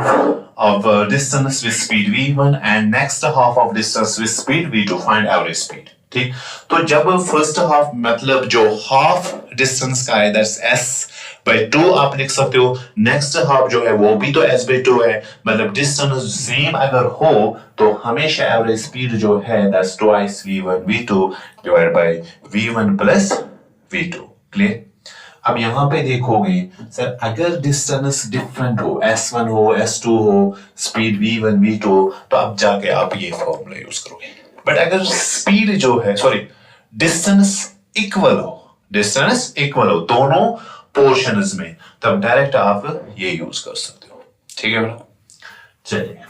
of distance with speed v1 and next half of distance with speed v2, find average speed। ठीक, तो जब फर्स्ट हाफ मतलब जो हाफ डिस्टेंस का है दैट्स s/2 आप लिख सकते हो, नेक्स्ट हाफ जो है वो भी तो s/2 है, मतलब डिस्टेंस सेम अगर हो तो हमेशा एवरेज स्पीड जो है that's twice v1 v2 divided by v1 plus v2। Clear. अब यहां पे देखोगे सर अगर डिस्टेंस डिफरेंट हो, s1 हो s2 हो, स्पीड v1 v2, तो अब जाके आप ये फॉर्मूला यूज करोगे। बट अगर स्पीड जो है डिस्टेंस इक्वल हो दोनों पोर्शंस में, तब डायरेक्ट आप ये यूज कर सकते हो। ठीक है बेटा, चलिए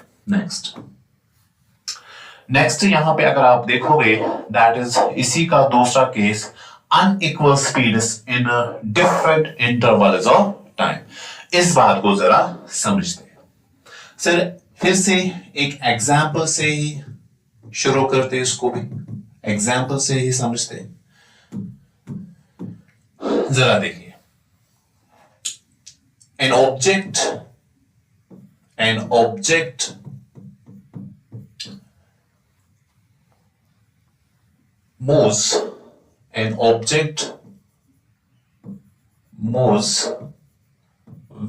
नेक्स्ट यहां पे अगर आप देखोगे दैट इज इसी का दूसरा case, unequal speeds in different intervals of time। इस बात को जरा समझते हैं सर, फिर से एक एग्जाम्पल से ही शुरू करते हैं, इसको भी एग्जाम्पल से ही समझते हैं। जरा देखिए, an object moves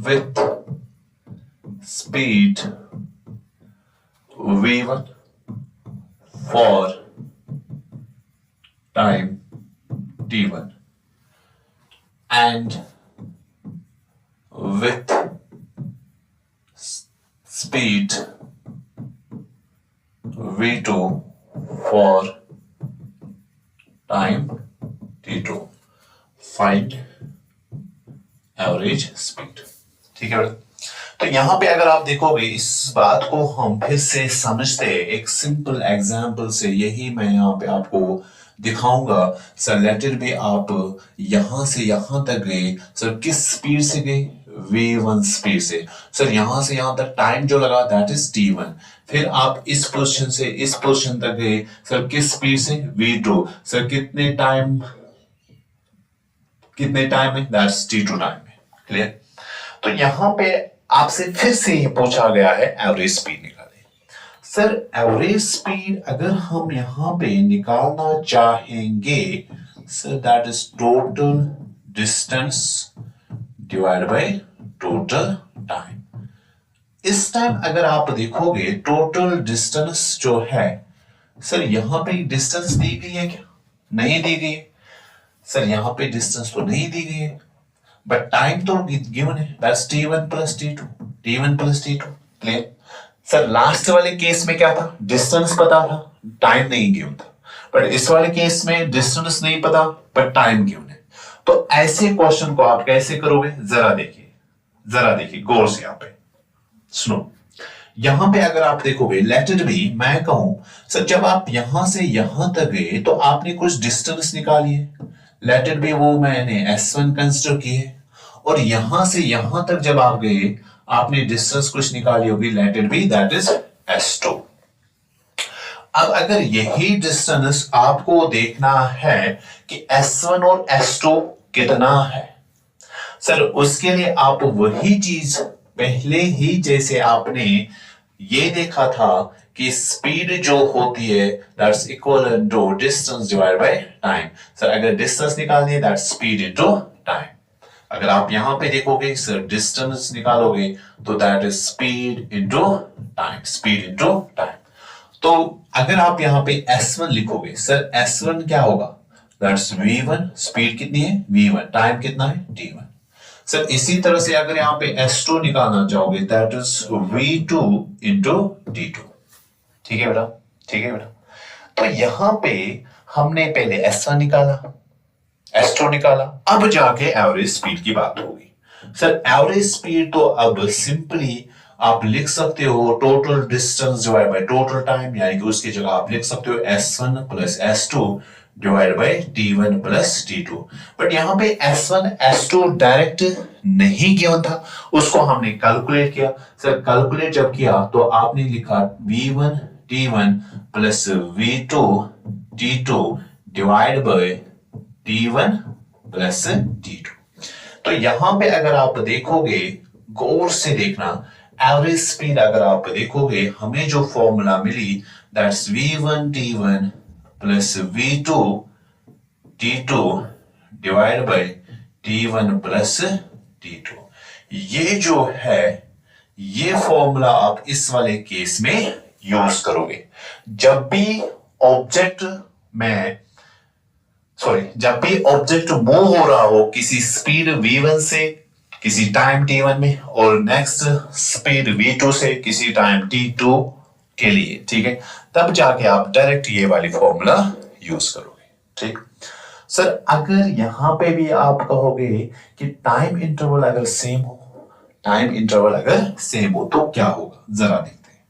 with speed v1 for time t1 and with speed v2 for time t2, find average speed. ठीक है बेटा, तो यहां पे अगर आप देखोगे इस बात को हम फिर से समझते हैं एक सिंपल एग्जांपल से, यही मैं यहां पे आपको दिखाऊंगा। सर लेट इट बी आप यहां से यहां तक गए, सर किस स्पीड से गए, v1 स्पीड से। सर यहां से यहां तक टाइम जो लगा दैट इज t1, फिर आप इस पोजीशन से इस पोजीशन तक गए, सर किस स्पीड से, v2। सर कितने टाइम में, दैट्स t2 टाइम में। क्लियर। तो यहां पे आपसे फिर से ही पूछा गया है एवरेज स्पीड निकालें। सर एवरेज स्पीड अगर हम यहां पे निकालना चाहेंगे sir that is total distance divide by total time. इस टाइम अगर आप देखोगे टोटल डिस्टेंस जो है सर यहां पे डिस्टेंस दी गई है क्या, नहीं दी गई। सर यहां पे डिस्टेंस तो नहीं दी गई है, बट टाइम तो गिवन है that's t1 plus t2। Clear. Sir last वाले केस में क्या था, डिस्टेंस पता था, टाइम नहीं गिवन था। बट इस वाले केस में डिस्टेंस नहीं पता बट टाइम गिवन है। तो ऐसे क्वेश्चन को आप कैसे करोगे, जरा देखिए गौर से। यहां पे सुनो, यहां पे अगर आप देखोगे लेट इट बी, मैं कहूं सर जब आप यहां से यहां तक गए तो आपने कुछ डिस्टेंस निकाली है, लेट इट बी वो मैंने s1 कंसिडर किए, और यहां से यहां तक जब आप गए आपने डिस्टेंस कुछ निकाली होगी, late it B that is s2। अब अगर यही डिस्टेंस आपको देखना है कि s1 और s2 कितना है, सर उसके लिए आप वही चीज पहले ही जैसे आपने ये देखा था कि स्पीड जो होती है that's equal to distance divide by time. Sir अगर डिस्टेंस निकालनी है दैट्स स्पीड इनटू टाइम। अगर आप यहां पे देखोगे सर डिस्टेंस निकालोगे तो that is speed into time. तो अगर आप यहां पे s1 लिखोगे सर s1 क्या होगा, दैट्स v1, स्पीड कितनी है v1, टाइम कितना है t1। सर इसी तरह से अगर यहां पे s2 निकालना चाहोगे that is v2 into t2। ठीक है बेटा, ठीक है बेटा। तो यहां पे हमने पहले s1 निकाला, s2 निकाला, अब जाके एवरेज स्पीड की बात होगी। सर एवरेज स्पीड तो अब सिंपली आप लिख सकते हो total distance divide by total time, यानी कि उसकी जगह आप लिख सकते हो s1 plus s2 divide by t1 plus t2। But यहां पे s1 s2 डायरेक्ट नहीं गिवन था, उसको हमने कैलकुलेट किया। सर कैलकुलेट जब किया तो आपने लिखा v1 t1 plus v2 t2 divide by t1 plus t2। तो यहां पे अगर आप देखोगे, गौर से देखना, एवरेज स्पीड अगर आप देखोगे हमें जो फॉर्मूला मिली that's v1 t1 plus v2 t2 divide by t1 plus t2। ये जो है ये फॉर्मूला आप इस वाले केस में यूज करोगे जब भी ऑब्जेक्ट में जब भी ऑब्जेक्ट मूव हो रहा हो किसी स्पीड v1 से किसी टाइम t1 में और नेक्स्ट स्पीड v2 से किसी टाइम t2 के लिए, ठीक है, तब जाके आप डायरेक्ट ये वाली फॉर्मूला यूज करोगे। ठीक सर, अगर यहां पे भी आप कहोगे कि टाइम इंटरवल अगर सेम हो, टाइम इंटरवल अगर सेम हो तो क्या होगा, जरा देखते हैं,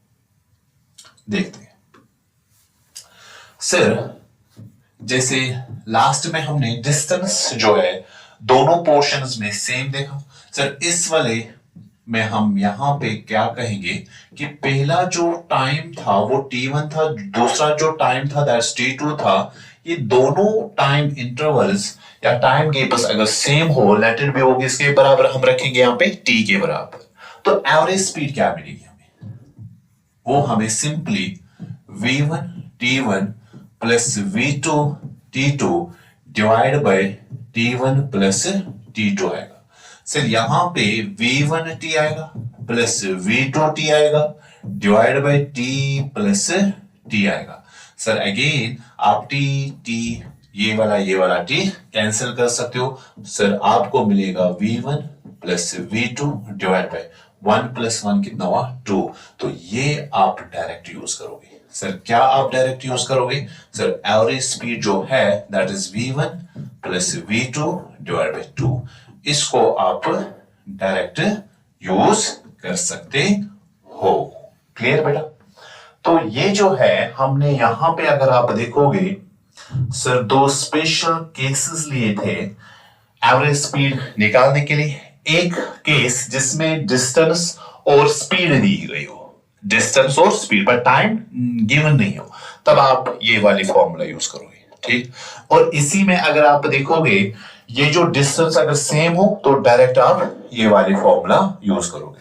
देखते हैं। सर जैसे लास्ट में हमने डिस्टेंस जो है दोनों पोर्शंस में सेम देखा। सर इस वाले में हम यहां पे क्या कहेंगे कि पहला जो टाइम था वो t1 था, दूसरा जो टाइम था दैट्स t2 था। ये दोनों टाइम इंटरवल्स या टाइम गेप्स अगर सेम हो, लेट इट बी होगी इसके बराबर, हम रखेंगे यहां पे t के बराबर। तो एवरेज स्पीड क्या मिलेगी हमें, वो हमें simply v1 t1 plus v2 t2 divide by t1 plus t2 आएगा। सर यहां पे v1t आएगा प्लस v2t आएगा divide by t plus t आएगा। सर अगेन आप t ये वाला t कैंसिल कर सकते हो। सर आपको मिलेगा v1 plus v2 divide by 1 plus 1 कितना हुआ 2। तो ये आप डायरेक्ट यूज करोगे। सर क्या आप डायरेक्ट यूज करोगे, सर एवरेज स्पीड जो है that is v1 plus v2 divide by 2, इसको आप डायरेक्ट यूज कर सकते हो। क्लियर बेटा। तो ये जो है हमने यहां पे अगर आप देखोगे सर दो स्पेशल केसेस लिए थे एवरेज स्पीड निकालने के लिए। एक केस जिसमें डिस्टेंस और स्पीड दी गई हो, डिस्टेंस और स्पीड पर टाइम गिवन नहीं हो, तब आप ये वाली फॉर्मूला यूज करोगे। ठीक, और इसी में अगर आप देखोगे ये जो डिस्टेंस अगर सेम हो तो डायरेक्ट आप ये वाली फॉर्मूला यूज करोगे।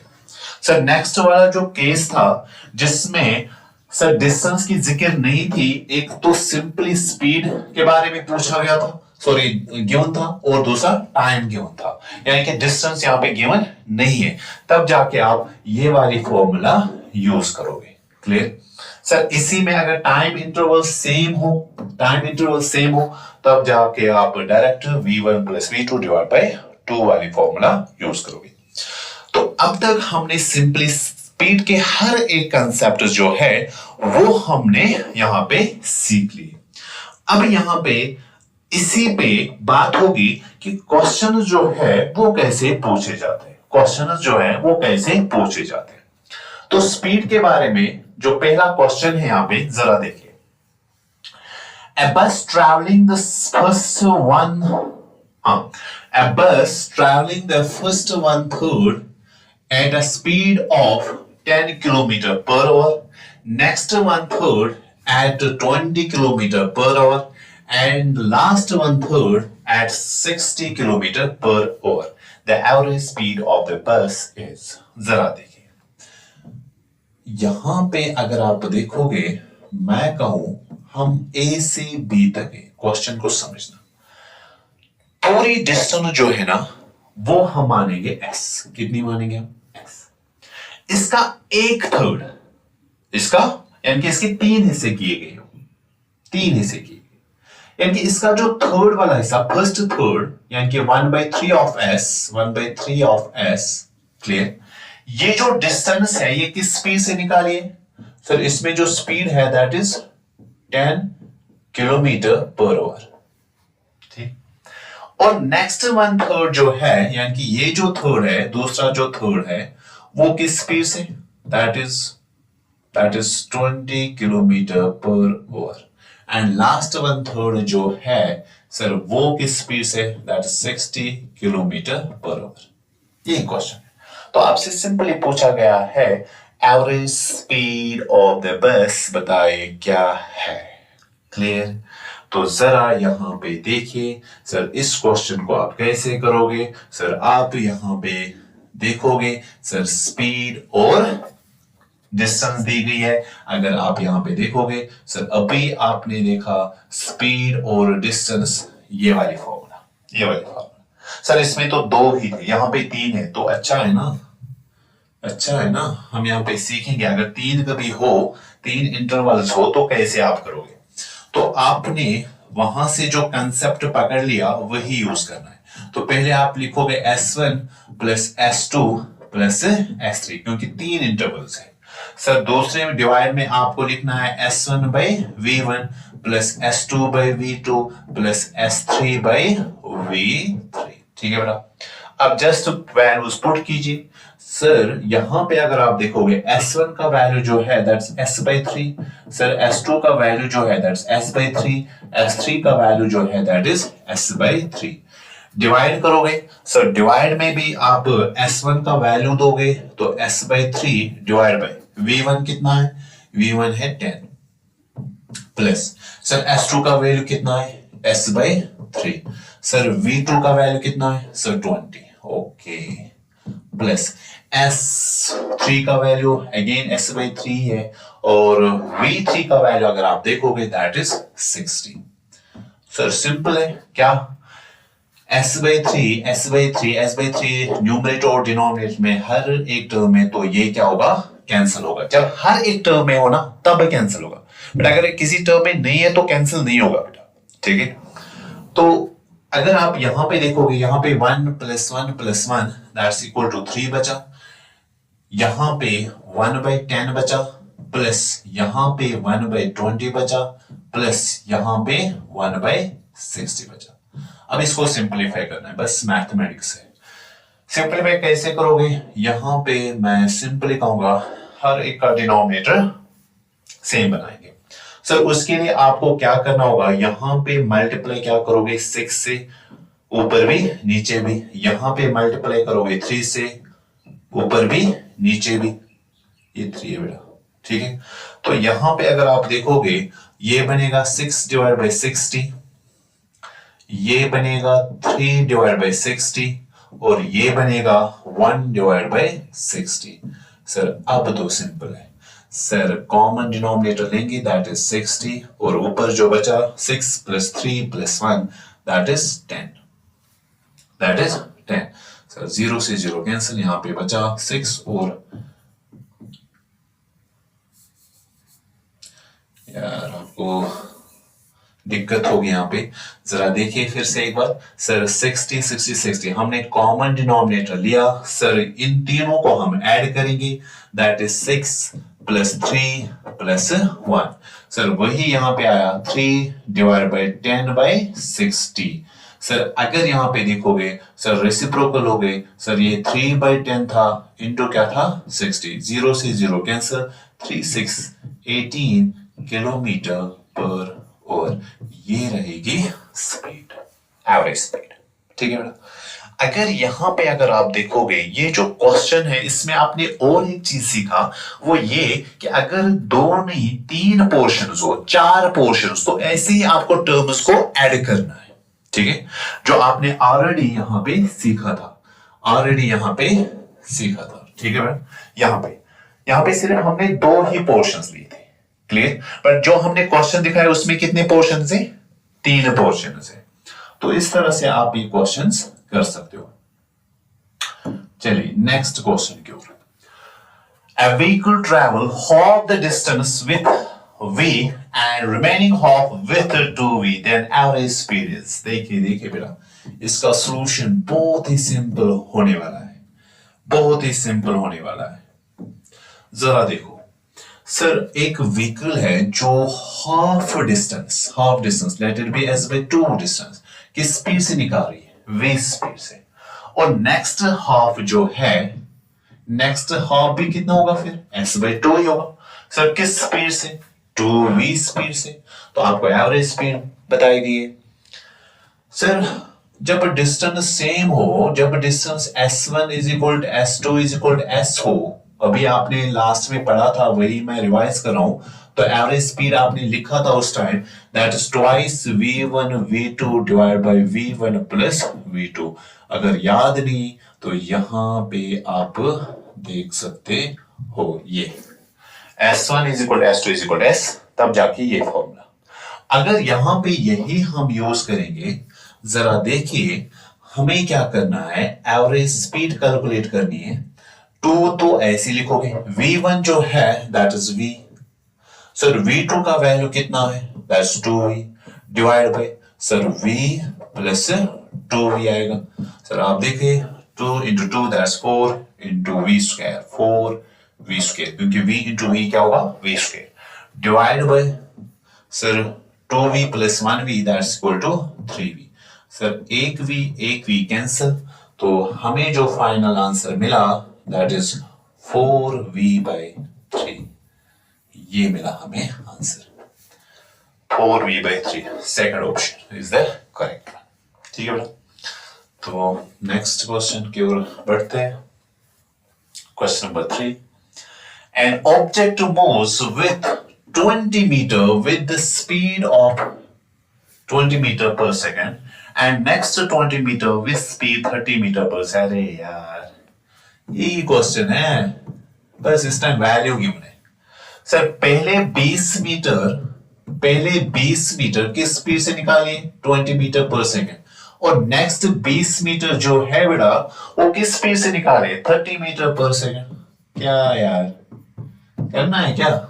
सर नेक्स्ट वाला जो केस था जिसमें सर डिस्टेंस की जिक्र नहीं थी, एक तो सिंपली स्पीड के बारे में पूछा गया था, सॉरी गिवन था, और दूसरा टाइम गिवन था, यानी कि डिस्टेंस यहां पे गिवन नहीं है, तब जाके आप ये वाली फॉर्मूला यूज करोगे। क्लियर। सर इसी में अगर टाइम इंटरवल सेम हो, टाइम इंटरवल सेम हो, तब जाके आप direct v1 plus v2 divide by 2 वाली फॉर्मूला यूज करोगे। तो अब तक हमने सिंपली स्पीड के हर एक कंसेप्ट जो है वो हमने यहां पे सीख लिए। अब यहां पे इसी पे बात होगी कि क्वेश्चन जो है वो कैसे पूछे जाते हैं, क्वेश्चन जो है वो कैसे पूछे जाते हैं। तो स्पीड के बारे में जो पहला क्वेश्चन है यहां पे जरा देखिए। A bus traveling the first one, a bus traveling the first 1/3 at a speed of 10 km per hour, next 1/3 at 20 km per hour, and last 1/3 at 60 km per hour. The average speed of the bus is, जरा देखिए यहां पे अगर आप देखोगे, मैं कहूं हम A से B तक है, क्वेश्चन को समझना। पूरी डिस्टेंस जो है ना वो हम मानेंगे S। कितनी मानेंगे हम? S। इसका 1/3, इसका यानी कि इसके 3 हिस्से किए गए, 3 हिस्से किए गए, यानी कि इसका जो थर्ड वाला हिस्सा, फर्स्ट थर्ड, यानी कि 1/3 of s, 1/3 of s, clear. ये जो डिस्टेंस है ये किस स्पीड से निकालिए सर? इसमें जो स्पीड है that is 10 kilometre per hour, ठीक। और नेक्स्ट 1/3 जो है, यानी कि ये जो थर्ड है, दूसरा जो थर्ड है, वो किस स्पीड से? That is 20 kilometre per hour. And last 1/3 जो है सर वो किस स्पीड से? That is 60 kilometre per hour. ये क्वेश्चन है। तो आपसे सिंपली पूछा गया है average speed of the bus बताइए क्या है, क्लियर। तो जरा यहां पे देखिए सर, इस क्वेश्चन को आप कैसे करोगे सर? आप यहां पे देखोगे सर, स्पीड और डिस्टेंस दी गई है। अगर आप यहां पे देखोगे सर, अभी आपने देखा स्पीड और डिस्टेंस, ये वाली फॉर्मूला, ये वाली फॉर्मूला सर। इसमें तो 2 ही थे, यहां पे 3 है, तो अच्छा है ना, अच्छा है ना। हम यहां पे सीखेंगे अगर 3 कभी हो, 3 इंटरवल्स हो तो कैसे आप करोगे। तो आपने वहां से जो कंसेप्ट पकड़ लिया वही यूज करना है। तो पहले आप लिखोगे S1 plus S2 plus S3, क्योंकि 3 इंटरवल्स है सर। दूसरे में डिवाइड में आपको लिखना है S1 by V1 plus S2 by V2 plus S3 by V3, ठीक है बेटा। अब जस्ट वैल्यूज पुट कीजिए सर। यहां पे अगर आप देखोगे S1 का वैल्यू जो है दैट्स S/3 सर, S2 का वैल्यू जो है दैट्स S/3, S3 का वैल्यू जो है दैट इज S/3। डिवाइड करोगे सर, डिवाइड में भी आप S1 का वैल्यू दोगे तो S/3 डिवाइड बाय V1 कितना है? V1 है 10 प्लस सर S2 का वैल्यू कितना है? S/3 sir. V2 का वैल्यू कितना है सर? 20, ओके, प्लस S3 का वैल्यू अगेन S/3 है, और V3 का वैल्यू अगर आप देखोगे दैट इज 60 सर। सिंपल है क्या? S/3 न्यूमरेटर और डिनोमिनेटर में हर एक टर्म में, तो ये क्या होगा? कैंसिल होगा। जब हर एक टर्म में हो ना तब कैंसिल होगा, बट अगर किसी टर्म में नहीं है तो कैंसिल नहीं होगा बेटा, ठीक है। तो अगर आप यहां पे देखोगे, यहां पे 1 + 1 + 1 दैट्स इक्वल टू 3 बचा, यहां पे 1/10 बचा, प्लस यहां पे 1/20 बचा, प्लस यहां पे 1/60 बचा। अब इसको सिंपलीफाई करना है बस मैथमेटिक्स से। सिंपलीफाई कैसे करोगे? यहां पे मैं सिंपली कहूंगा हर एक का डिनोमिनेटर सेम बनाएंगे सर। उसके लिए आपको क्या करना होगा? यहां पे मल्टीप्लाई क्या करोगे? 6 से, ऊपर भी नीचे भी। यहां पे मल्टीप्लाई करोगे 3 से, ऊपर भी नीचे भी। ये 3 है बेटा, ठीक है। तो यहां पे अगर आप देखोगे ये बनेगा 6 डिवाइड बाई 60, ये बनेगा 3 डिवाइड बाई 60, और ये बनेगा 1 डिवाइड बाई 60 सर। अब तो सिंपल है सर, कॉमन डिनोमिनेटर लेंगे दैट इज 60, और ऊपर जो बचा 6 + 3 + 1 that is 10, that is 10 sir. 0 से 0 कैंसिल, यहां पे बचा 6, और यार आपको दिक्कत होगी यहां पे, जरा देखिए फिर से एक बार सर। 60 60 60 हमने कॉमन डिनोमिनेटर लिया सर, इन तीनों को हम ऐड करेंगे दैट इज 6 + 3 + 1 सर। वही यहां पे आया 3 डिवाइड बाई 10/60 सर। अगर यहां पे देखोगे सर रेसिप्रोकल हो गए सर, ये 3/10 था इंटू क्या था 60, 0 से 0 कैंसिल, 3 6 18 किलोमीटर पर, और ये रहेगी स्पीड, एवरेज स्पीड, ठीक है बेटा। अगर यहां पे अगर आप देखोगे ये जो क्वेश्चन है इसमें आपने और एक चीज सीखा, वो ये कि अगर 2 नहीं 3 पोर्शंस हो, 4 पोर्शंस, तो ऐसे ही आपको टर्म्स को ऐड करना है, ठीक है। जो आपने ऑलरेडी यहां पे सीखा था, ऑलरेडी यहां पे सीखा था, ठीक है बेटा। यहां पे सिर्फ हमने 2 ही पोर्शंस लिए थे, क्लियर। पर जो हमने क्वेश्चन दिखाया उसमें कितने पोर्शन है? 3 पोर्शन है। तो इस तरह से आप ये क्वेश्चंस कर सकते हो। चलिए नेक्स्ट क्वेश्चन की ओर। A vehicle travel half the distance with v and remaining half with 2v, then average speed is, देखिए बेटा, इसका सॉल्यूशन बहुत ही सिंपल होने वाला है, बहुत ही सिंपल होने वाला है। जरा देखो सर, एक व्हीकल है जो half distance let it be S by 2 distance किस स्पीड से निकाल रही है, v स्पीड से, और नेक्स्ट हाफ जो है, नेक्स्ट हाफ भी कितना होगा फिर, s बाय 2 ही होगा। सर किस स्पीड से, 2v स्पीड से, तो आपको एवरेज स्पीड बताई दी है। सर जब डिस्टेंस सेम हो, जब distance s1 is equal to s2 is equal to s हो, अभी आपने लास्ट में पढ़ा था, वही मैं रिवाइज कर रहा हूं, तो एवरेज स्पीड आपने लिखा था उस time, that is twice v1 v2 divide by v1 plus v2। अगर याद नहीं तो यहां पे आप देख सकते हो, ये s1 is equal to s2 is equal to s, तब जाके ये फॉर्मूला। अगर यहां पे यही हम यूज करेंगे, जरा देखिए हमें क्या करना है, एवरेज स्पीड कैलकुलेट करनी है। 2 तो ऐसे लिखोगे, v1 जो है that is v, sir v2 का वैल्यू कितना है, that's 2v divide by sir v plus 2v आएगा। सर आप देखिए 2 into 2 that's 4 into v square, 4v square, क्योंकि v इंटू v क्या होगा, v square divide by sir 2v plus 1v that's equal to 3v। Sir एक v cancel, तो हमें जो फाइनल आंसर मिला दैट इज 4v बाय 3, ये मिला हमें answer 4v by 3, second option is the correct one. ठीक है बेटा, तो नेक्स्ट क्वेश्चन की ओर बढ़ते हैं। Question number 3, an object moves with 20 meter with the speed of 20 meter per second and next 20 meter with speed 30 meter per second। अरे यार यही क्वेश्चन है, बस इस टाइम वैल्यू गिवन है। सर पहले 20 मीटर किस स्पीड से निकालिए, 20 मीटर पर सेकेंड, और नेक्स्ट 20 मीटर जो है बेटा वो किस स्पीड से निकाले, 30 मीटर पर सेकेंड। क्या यार करना है क्या,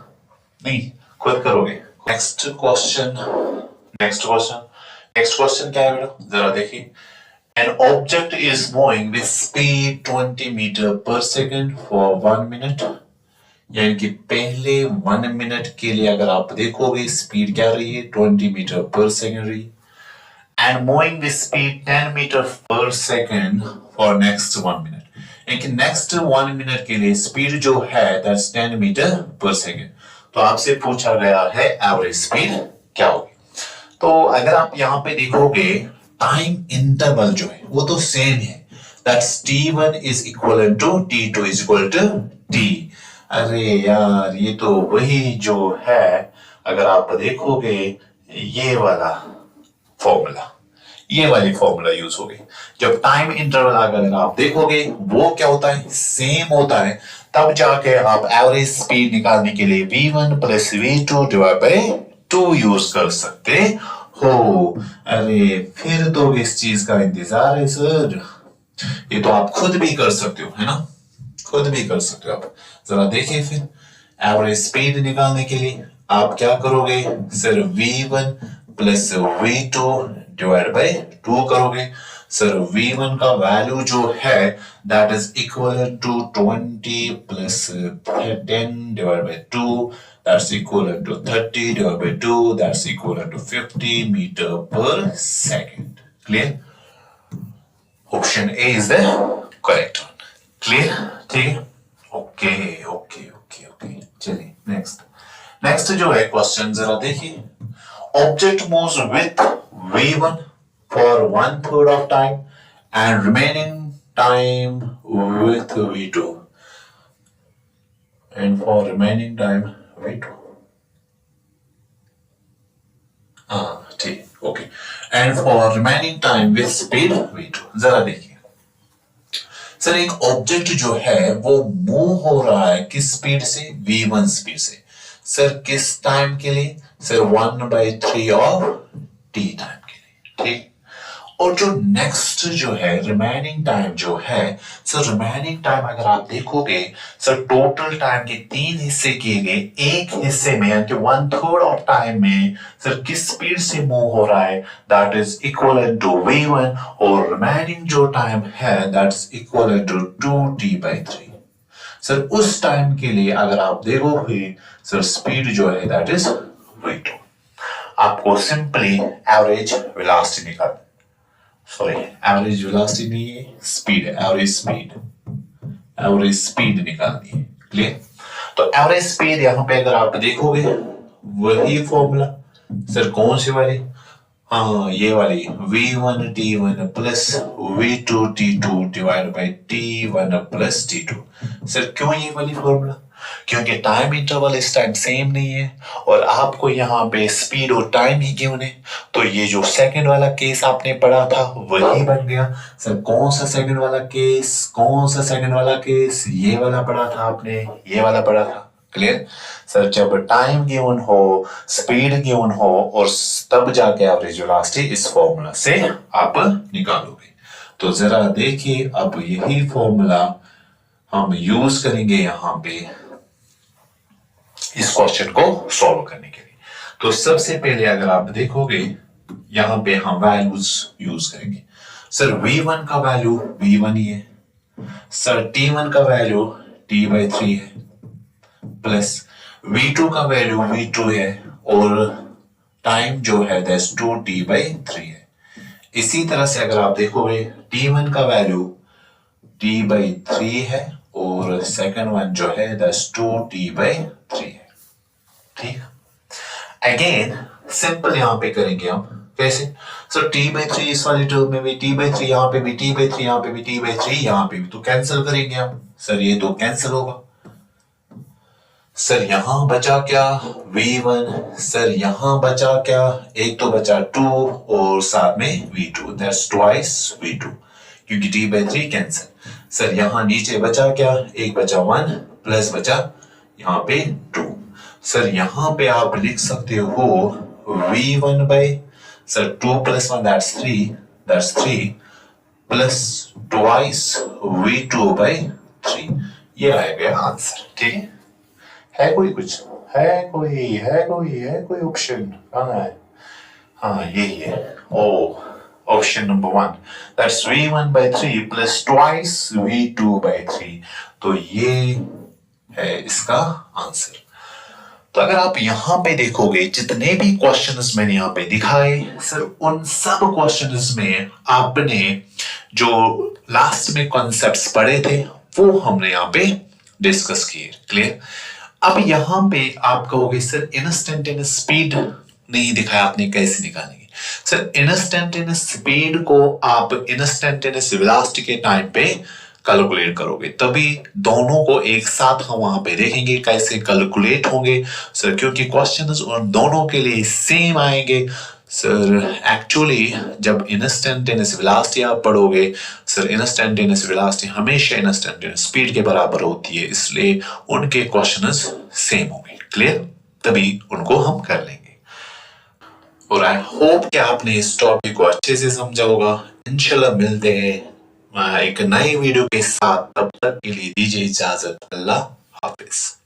नहीं खुद करोगे। नेक्स्ट क्वेश्चन क्या है बेटा, जरा देखिए। An object is moving with speed 20 metre per second for 1 minute, यानी कि पहले 1 मिनट के लिए अगर आप देखोगे स्पीड क्या रही है, 20 मीटर पर सेकेंड रही, and moving with speed 10 metre per second for next 1 minute, यानी कि नेक्स्ट 1 मिनट के लिए स्पीड जो है दैट्स 10 मीटर पर सेकेंड। तो आपसे पूछा गया है एवरेज स्पीड क्या होगी। तो अगर आप यहां पे देखोगे टाइम इंटरवल जो है वो तो सेम है, that's t1 is equal to t2 is equal to t। अरे यार ये तो वही जो है, अगर आप देखोगे ये वाला फॉर्मूला, ये वाली फॉर्मूला यूज होगी। जब टाइम इंटरवल अगर आप देखोगे वो क्या होता है, सेम होता है, तब जाके आप एवरेज स्पीड निकालने के लिए v1 plus v2 divide by 2 use कर सकते हो। अरे फिर तो इस चीज का इंतजार है सर, ये तो आप खुद भी कर सकते हो, है ना, खुद भी कर सकते हो आप। जरा देखिए फिर एवरेज स्पीड निकालने के लिए आप क्या करोगे, sir v1 plus v2 divide by 2 करोगे। सर v1 का वैल्यू जो है that is equal to 20 plus 10 divide by 2 that's equal to 30 divide by 2 that's equal to 50 metre per second. Clear, option A is the correct one. Clear, ठीक है, okay okay okay okay. चलिए next जो है question जरा देखिए। Object moves with v1 for 1/3 of time and remaining time with v2 and for remaining time v2, ठीक, okay, and for remaining time with speed v2। जरा देखिए sir, एक object जो है वो मूव हो रहा है किस स्पीड से, v1 स्पीड से। सर किस टाइम के लिए, सर 1/3 ऑफ t टाइम के लिए, ठीक। और जो नेक्स्ट जो है रिमेनिंग टाइम जो है सर, रिमेनिंग टाइम अगर आप देखोगे सर, टोटल टाइम के 3 हिस्से किए गए, एक हिस्से में यानी कि 1/3 ऑफ टाइम में सर किस स्पीड से मूव हो रहा है, that is equal to v1, और रिमेनिंग जो टाइम है that is equal to 2t/3। Sir उस टाइम के लिए अगर आप देखोगे सर, स्पीड जो है दैट इज v2। आपको सिंपली एवरेज वेलोसिटी निकालना, सॉरी एवरेज वेलोसिटी नहीं है, स्पीड है, एवरेज स्पीड निकालनी है। क्लियर? तो एवरेज स्पीड यहां पे अगर आप देखोगे वही फॉर्मूला सर, कौन सी वाली? हाँ ये वाली, v1 t1 plus v2 t2 divide by t1 plus t2। Sir क्यों ये वाली फॉर्मूला? क्योंकि टाइम इंटरवल इस टाइम सेम नहीं है और आपको यहाँ पे स्पीड और टाइम ही गिवन है, तो ये जो सेकंड वाला केस आपने पढ़ा था वही बन गया। सर कौन सा सेकंड वाला केस, कौन सा सेकंड वाला केस? ये वाला पढ़ा था आपने, ये वाला पढ़ा था। क्लियर? सर जब टाइम गिवन हो, स्पीड गिवन हो, और तब जाके एवरेज वेलोसिटी इस फॉर्मूला से आप निकालोगे। तो जरा देखिए, अब यही फॉर्मूला हम यूज करेंगे यहां पे इस क्वेश्चन को सॉल्व करने के लिए। तो सबसे पहले अगर आप देखोगे यहां पे हम वैल्यूज यूज करेंगे। सर v1 का वैल्यू v1 ही है, सर t1 का वैल्यू t/3 है, प्लस v2 का वैल्यू v2 है, और टाइम जो है दैट्स 2t/3 है। इसी तरह से अगर आप देखोगे t1 का वैल्यू t/3 है, और सेकंड वन जो है दैट्स 2t/3 है। ठीक, अगेन सिंपल यहां पे करेंगे हम। कैसे? सर t/3 इस वाली टर्म में भी t/3, यहां पे भी t/3, यहां पे भी t/3, यहां पे भी, तो कैंसिल करेंगे हम। सर ये तो कैंसिल होगा। सर यहां बचा क्या? v1। सर यहां बचा क्या? एक तो बचा 2 और साथ में v2, दैट्स ट्वाइस v2, क्योंकि t/3 कैंसिल। सर यहां नीचे बचा क्या? एक बचा 1 प्लस बचा यहां पे 2। सर यहां पे आप लिख सकते हो v1 by sir 2 + 1 that's 3 plus twice v2/3। ये आ गया आंसर। ठीक है कोई कुछ है कोई ऑप्शन कहां है? हाँ यही है। Oh option number 1, that's v1/3 plus twice v2/3। तो ये है इसका आंसर। तो अगर आप यहां पे देखोगे जितने भी क्वेश्चंस मैंने यहां पे दिखाए सर, उन सब क्वेश्चंस में आपने जो लास्ट में कॉन्सेप्ट्स पढ़े थे वो हमने यहां पे डिस्कस किए। क्लियर? अब यहां पे आप कहोगे सर इंस्टेंटेनियस स्पीड नहीं दिखाया आपने, कैसे निकालेंगे? सर इंस्टेंटेनियस स्पीड को आप इंस्टेंटेनियस वेलोसिटी के टाइम पे कैलकुलेट करोगे, तभी दोनों को एक साथ हम वहां पे देखेंगे कैसे कैलकुलेट होंगे सर, क्योंकि क्वेश्चंस उन दोनों के लिए सेम आएंगे। सर एक्चुअली जब इंस्टेंटेनियस वेलोसिटी आप पढ़ोगे सर, इंस्टेंटेनियस वेलोसिटी हमेशा इंस्टेंटेनियस स्पीड के बराबर होती है, इसलिए उनके क्वेश्चंस सेम होंगे। क्लियर? तभी उनको हम कर लेंगे। और आई होप कि आपने इस टॉपिक को अच्छे से समझा होगा। इंशाल्लाह मिलते हैं एक नई वीडियो के साथ, तब तक के लिए दीजिए इजाजत। अल्लाह हाफिज।